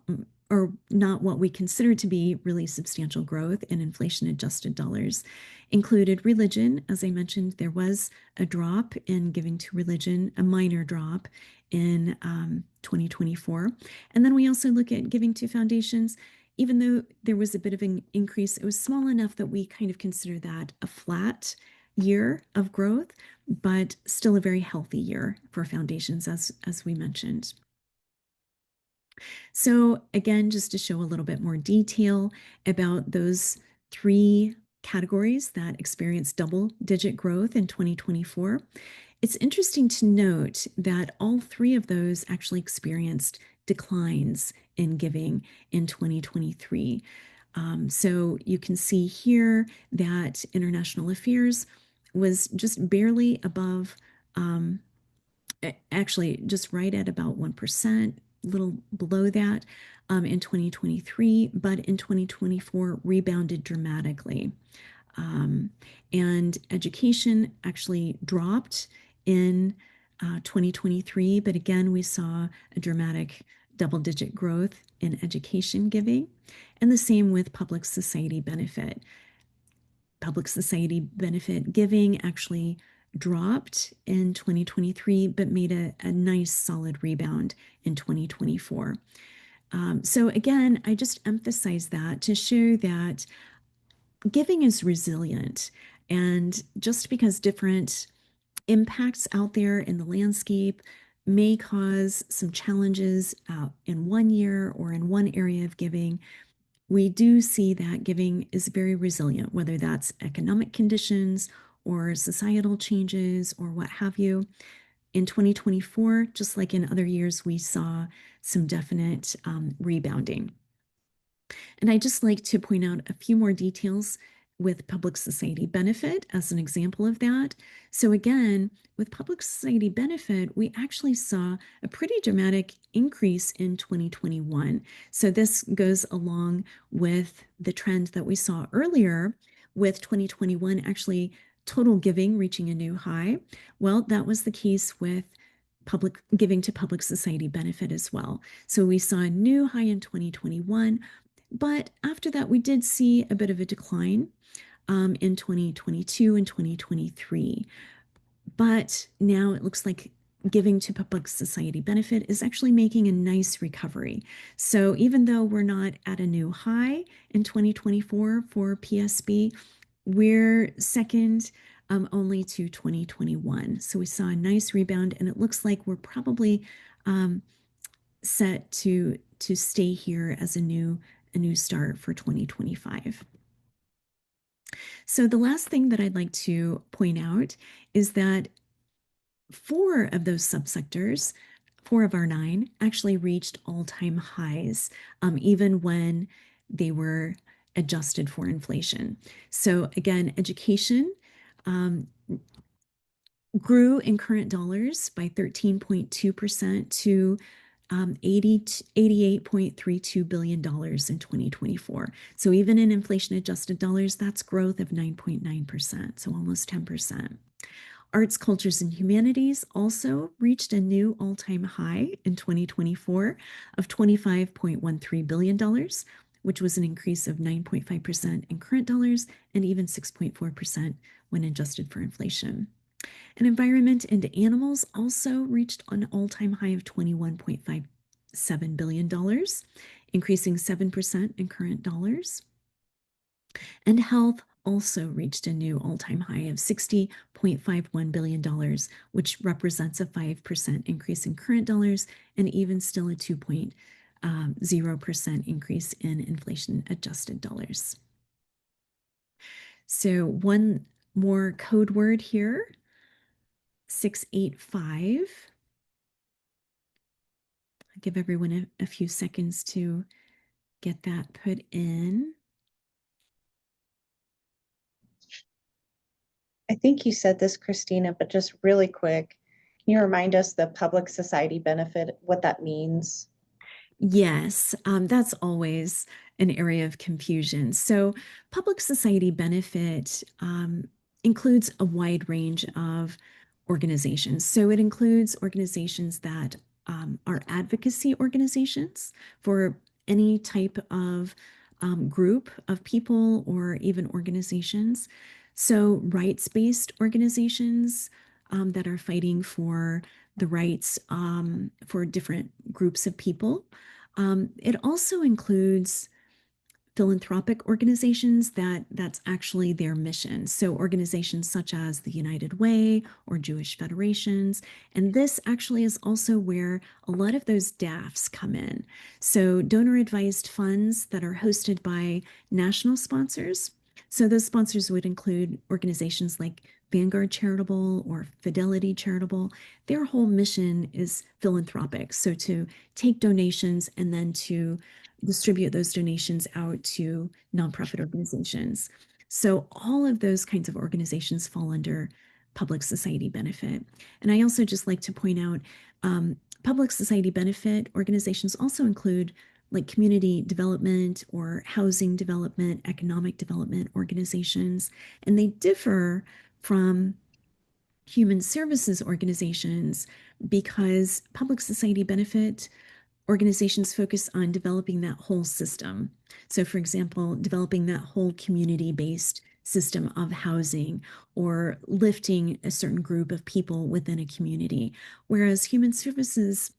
or not what we consider to be really substantial growth in inflation adjusted dollars, included religion. As I mentioned, there was a drop in giving to religion, a minor drop in 2024. And then we also look at giving to foundations. Even though there was a bit of an increase, it was small enough that we kind of consider that a flat year of growth, but still a very healthy year for foundations, as we mentioned. So again, just to show a little bit more detail about those 3 categories that experienced double-digit growth in 2024, it's interesting to note that all 3 of those actually experienced declines in giving in 2023. So you can see here that international affairs was just barely above, actually just right at about 1%, a little below that in 2023, but in 2024 rebounded dramatically. And education actually dropped in 2023, but again, we saw a dramatic double-digit growth in education giving, and the same with public society benefit. Public society benefit giving actually dropped in 2023, but made a nice solid rebound in 2024. So again, I just emphasize that to show that giving is resilient. And just because different impacts out there in the landscape may cause some challenges in one year or in one area of giving, we do see that giving is very resilient, whether that's economic conditions or societal changes or what have you. In 2024, just like in other years, we saw some definite rebounding. And I just like to point out a few more details with public society benefit as an example of that. So again, with public society benefit, we actually saw a pretty dramatic increase in 2021. So this goes along with the trend that we saw earlier with 2021 actually total giving reaching a new high. Well, that was the case with public giving to public society benefit as well. So we saw a new high in 2021, but after that, we did see a bit of a decline in 2022 and 2023. But now it looks like giving to public society benefit is actually making a nice recovery. So even though we're not at a new high in 2024 for PSB, we're second only to 2021. So we saw a nice rebound, and it looks like we're probably set to stay here as a new start for 2025. So the last thing that I'd like to point out is that 4 of those subsectors, 4 of our 9, actually reached all-time highs, even when they were adjusted for inflation. So again, education grew in current dollars by 13.2% to $88.32 billion in 2024. So even in inflation adjusted dollars, that's growth of 9.9%, so almost 10%. Arts, cultures, and humanities also reached a new all-time high in 2024 of $25.13 billion, which was an increase of 9.5% in current dollars and even 6.4% when adjusted for inflation. And environment and animals also reached an all-time high of $21.57 billion, increasing 7% in current dollars. And health also reached a new all-time high of $60.51 billion, which represents a 5% increase in current dollars and even still a 2.0% increase in inflation-adjusted dollars. So one more code word here, 685. I'll give everyone a few seconds to get that put in. I think you said this, Christina, but just really quick, can you remind us the public society benefit, what that means? Yes, that's always an area of confusion. So public society benefit includes a wide range of organizations. So it includes organizations that are advocacy organizations for any type of group of people or even organizations. So rights-based organizations that are fighting for the rights for different groups of people. It also includes philanthropic organizations that's actually their mission. So organizations such as the United Way or Jewish Federations. And this actually is also where a lot of those DAFs come in. So donor advised funds that are hosted by national sponsors. So those sponsors would include organizations like Vanguard Charitable or Fidelity Charitable. Their whole mission is philanthropic. So to take donations and then to distribute those donations out to nonprofit organizations. So all of those kinds of organizations fall under public society benefit. And I also just like to point out public society benefit organizations also include like community development or housing development, economic development organizations, and they differ from human services organizations because public society benefit organizations focus on developing that whole system. So for example, developing that whole community-based system of housing or lifting a certain group of people within a community. Whereas human services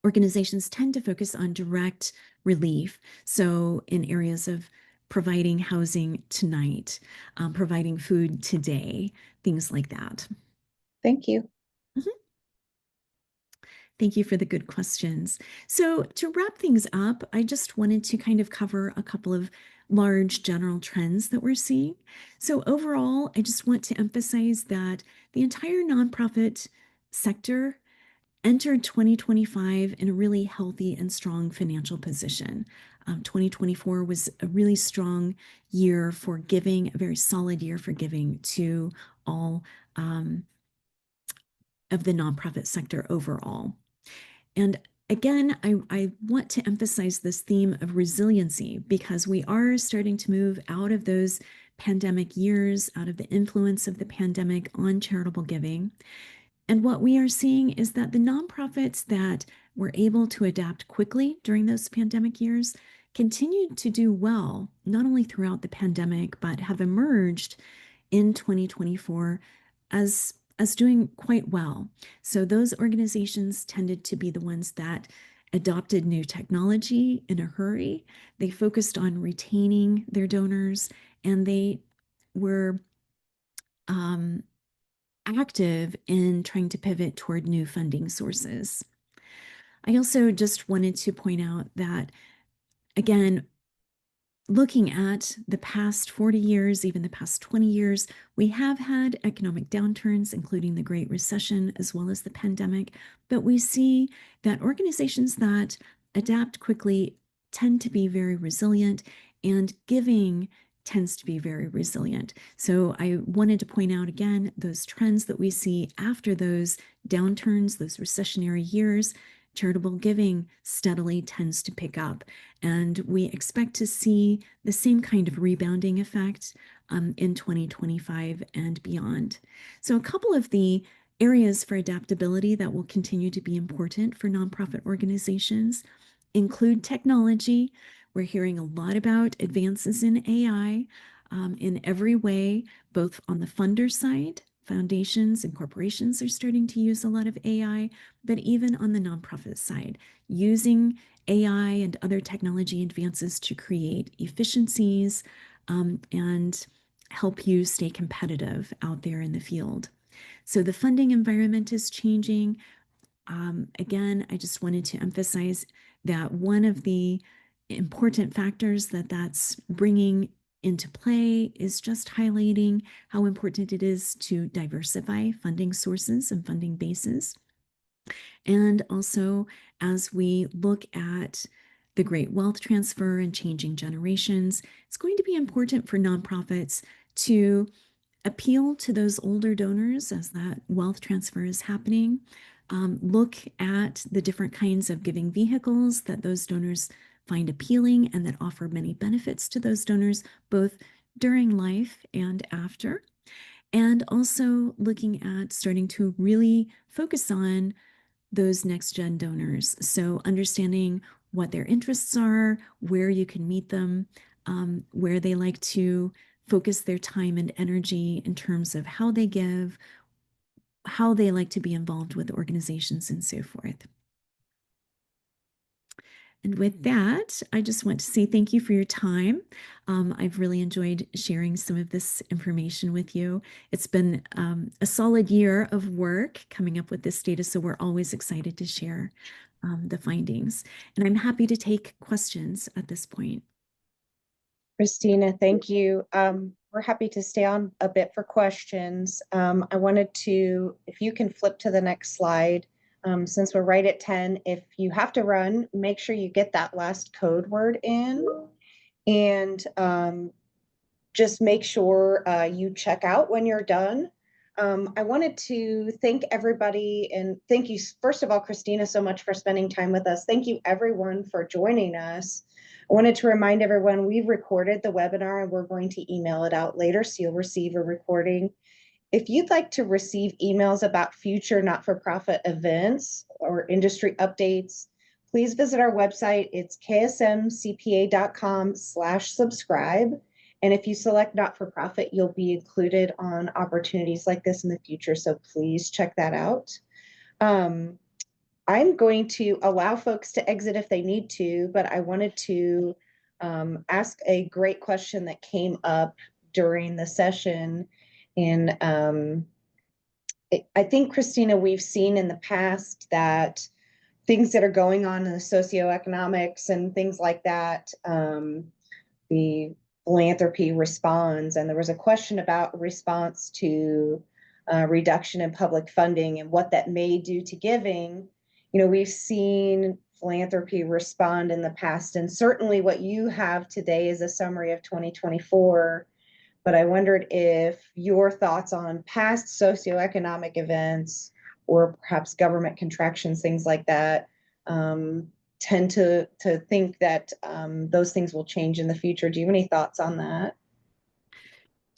organizations tend to focus on direct relief. So in areas of providing housing tonight, providing food today, things like that. Thank you. Thank you for the good questions. So to wrap things up, I just wanted to kind of cover a couple of large general trends that we're seeing. So overall, I just want to emphasize that the entire nonprofit sector entered 2025 in a really healthy and strong financial position. 2024 was a really strong year for giving, a very solid year for giving to all of the nonprofit sector overall. And again, I want to emphasize this theme of resiliency because we are starting to move out of those pandemic years, out of the influence of the pandemic on charitable giving. And what we are seeing is that the nonprofits that were able to adapt quickly during those pandemic years continued to do well, not only throughout the pandemic, but have emerged in 2024 as doing quite well. So those organizations tended to be the ones that adopted new technology in a hurry. They focused on retaining their donors, and they were active in trying to pivot toward new funding sources. I also just wanted to point out that, again, looking at the past 40 years, even the past 20 years, we have had economic downturns, including the Great Recession, as well as the pandemic. But we see that organizations that adapt quickly tend to be very resilient, and giving tends to be very resilient. So I wanted to point out again those trends that we see after those downturns, those recessionary years. Charitable giving steadily tends to pick up, and we expect to see the same kind of rebounding effect in 2025 and beyond. So a couple of the areas for adaptability that will continue to be important for nonprofit organizations include technology. We're hearing a lot about advances in AI in every way, both on the funder side. Foundations and corporations are starting to use a lot of AI, but even on the nonprofit side, using AI and other technology advances to create efficiencies and help you stay competitive out there in the field. So the funding environment is changing. Again, I just wanted to emphasize that one of the important factors that's bringing into play is just highlighting how important it is to diversify funding sources and funding bases. And also, as we look at the great wealth transfer and changing generations, it's going to be important for nonprofits to appeal to those older donors as that wealth transfer is happening. Look at the different kinds of giving vehicles that those donors find appealing and that offer many benefits to those donors, both during life and after. And also looking at starting to really focus on those next gen donors. So understanding what their interests are, where you can meet them, where they like to focus their time and energy in terms of how they give, how they like to be involved with organizations, and so forth. And with that, I just want to say thank you for your time. I've really enjoyed sharing some of this information with you. It's been a solid year of work coming up with this data, so we're always excited to share the findings. And I'm happy to take questions at this point. Christina, thank you. We're happy to stay on a bit for questions. I wanted to, if you can flip to the next slide, since we're right at 10, if you have to run, make sure you get that last code word in, and just make sure you check out when you're done. I wanted to thank everybody, and thank you, first of all, Christina, so much for spending time with us. Thank you, everyone, for joining us. I wanted to remind everyone we've recorded the webinar and we're going to email it out later, so you'll receive a recording. If you'd like to receive emails about future not-for-profit events or industry updates, please visit our website. It's ksmcpa.com/subscribe. And if you select not-for-profit, you'll be included on opportunities like this in the future. So please check that out. I'm going to allow folks to exit if they need to, but I wanted to ask a great question that came up during the session. And I think, Christina, we've seen in the past that things that are going on in the socioeconomics and things like that, the philanthropy responds. And there was a question about response to reduction in public funding and what that may do to giving. You know, we've seen philanthropy respond in the past, and certainly what you have today is a summary of 2024. But I wondered if your thoughts on past socioeconomic events or perhaps government contractions, things like that, tend to think that those things will change in the future. Do you have any thoughts on that?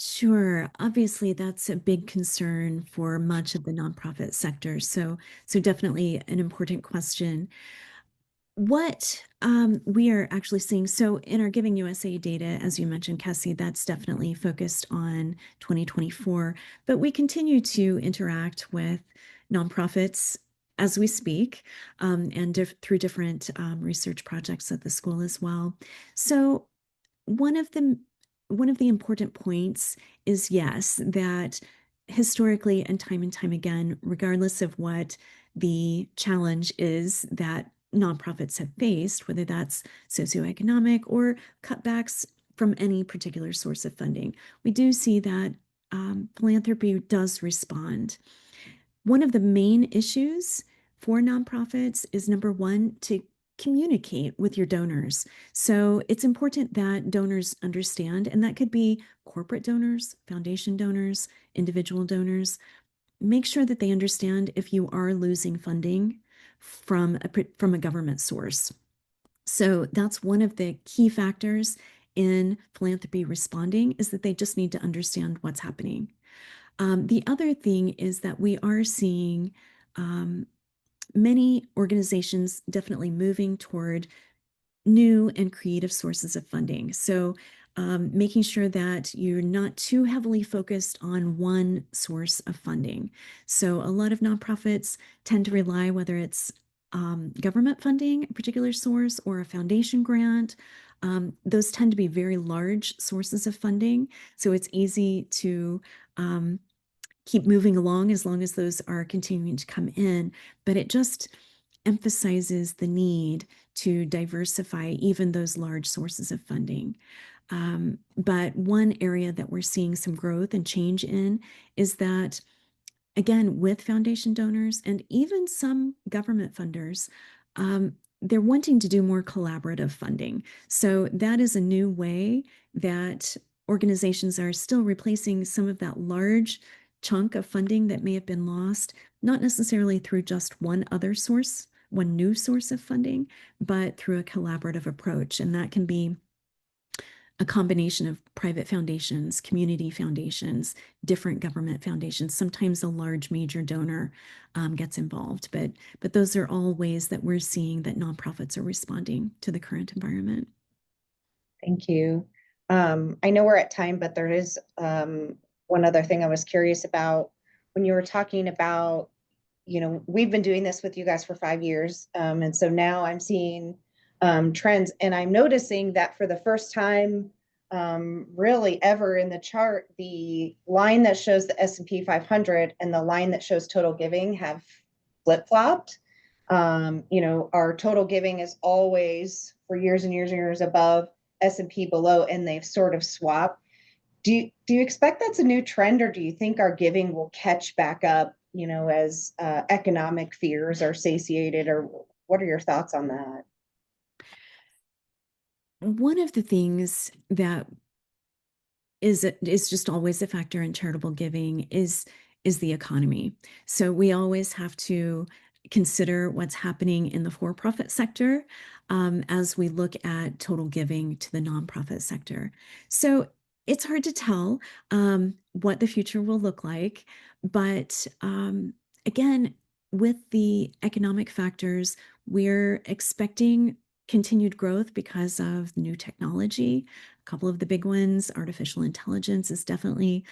Sure. Obviously, that's a big concern for much of the nonprofit sector. So definitely an important question. What we are actually seeing, so in our Giving USA data, as you mentioned, Cassie, that's definitely focused on 2024, but we continue to interact with nonprofits as we speak, and through different research projects at the school as well. So one of the important points is, yes, that historically and time again, regardless of what the challenge is that nonprofits have faced, whether that's socioeconomic or cutbacks from any particular source of funding, we do see that philanthropy does respond. One of the main issues for nonprofits is, number one, to communicate with your donors. So it's important that donors understand, and that could be corporate donors, foundation donors, individual donors. Make sure that they understand if you are losing funding from a government source. So that's one of the key factors in philanthropy responding is that they just need to understand what's happening. The other thing is that we are seeing many organizations definitely moving toward new and creative sources of funding. So making sure that you're not too heavily focused on one source of funding. So a lot of nonprofits tend to rely, whether it's government funding, a particular source, or a foundation grant. Those tend to be very large sources of funding. So it's easy to keep moving along as long as those are continuing to come in. But it just emphasizes the need to diversify even those large sources of funding. But one area that we're seeing some growth and change in is that, again, with foundation donors and even some government funders, they're wanting to do more collaborative funding. So that is a new way that organizations are still replacing some of that large chunk of funding that may have been lost, not necessarily through just one new source of funding, but through a collaborative approach. And that can be a combination of private foundations, community foundations, different government foundations. Sometimes a large major donor gets involved, but those are all ways that we're seeing that nonprofits are responding to the current environment. Thank you. I know we're at time, but there is one other thing I was curious about when you were talking about, we've been doing this with you guys for 5 years. And so now I'm seeing trends, and I'm noticing that for the first time really ever in the chart, the line that shows the S&P 500 and the line that shows total giving have flip-flopped. Our total giving is always for years and years and years above, S&P below, and they've sort of swapped. Do you expect that's a new trend, or do you think our giving will catch back up, as economic fears are satiated, or what are your thoughts on that? One of the things that is just always a factor in charitable giving is the economy. So we always have to consider what's happening in the for-profit sector as we look at total giving to the nonprofit sector. So it's hard to tell what the future will look like, but again, with the economic factors, we're expecting continued growth because of new technology. A couple of the big ones, artificial intelligence is definitely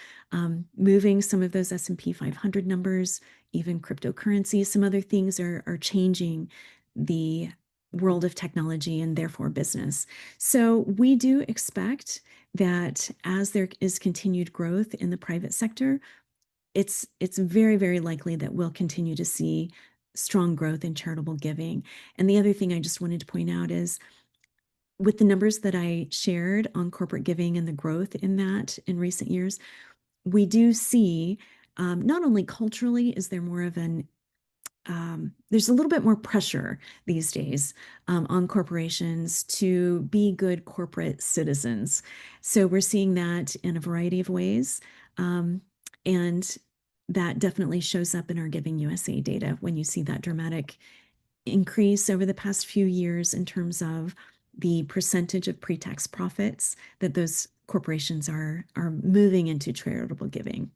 moving some of those S&P 500 numbers, even cryptocurrency. Some other things are changing the world of technology and therefore business. So we do expect that as there is continued growth in the private sector, it's very, very likely that we'll continue to see strong growth in charitable giving. And the other thing I just wanted to point out is with the numbers that I shared on corporate giving and the growth in that in recent years, we do see not only culturally is there more of an there's a little bit more pressure these days on corporations to be good corporate citizens. So we're seeing that in a variety of ways. And that definitely shows up in our Giving USA data when you see that dramatic increase over the past few years in terms of the percentage of pre-tax profits that those corporations are moving into charitable giving.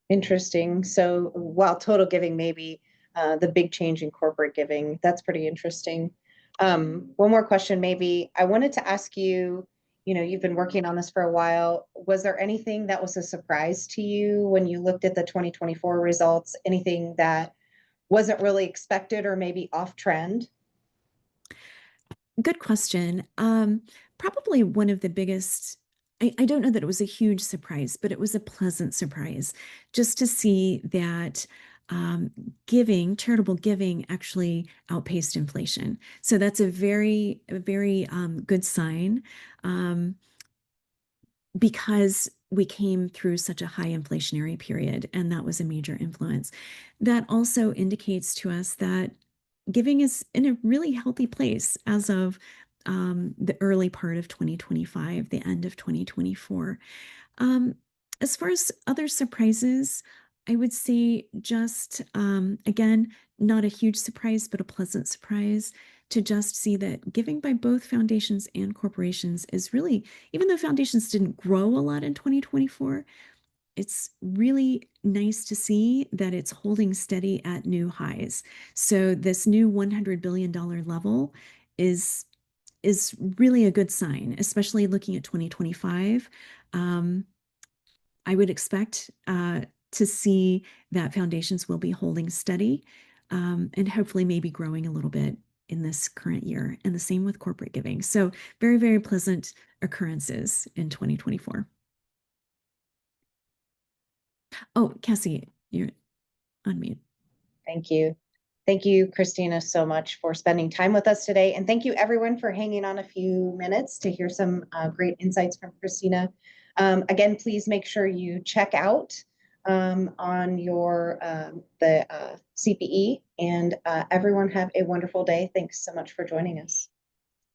Interesting. So while total giving may be the big change in corporate giving, that's pretty interesting. One more question, maybe. I wanted to ask you, you've been working on this for a while. Was there anything that was a surprise to you when you looked at the 2024 results? Anything that wasn't really expected or maybe off trend? Good question. Probably one of the biggest, I don't know that it was a huge surprise, but it was a pleasant surprise just to see that charitable giving actually outpaced inflation. So that's a very good sign because we came through such a high inflationary period, and that was a major influence. That also indicates to us that giving is in a really healthy place as of the early part of 2025, the end of 2024. As far as other surprises, I would say just, again, not a huge surprise, but a pleasant surprise to just see that giving by both foundations and corporations is really, even though foundations didn't grow a lot in 2024, it's really nice to see that it's holding steady at new highs. So this new $100 billion level is really a good sign, especially looking at 2025. I would expect to see that foundations will be holding steady and hopefully maybe growing a little bit in this current year, and the same with corporate giving. So very, very pleasant occurrences in 2024. Oh, Cassie, you're on mute. Thank you. Thank you, Christina, so much for spending time with us today. And thank you, everyone, for hanging on a few minutes to hear some great insights from Christina. Again, please make sure you check out on your the CPE, and everyone have a wonderful day. Thanks so much for joining us.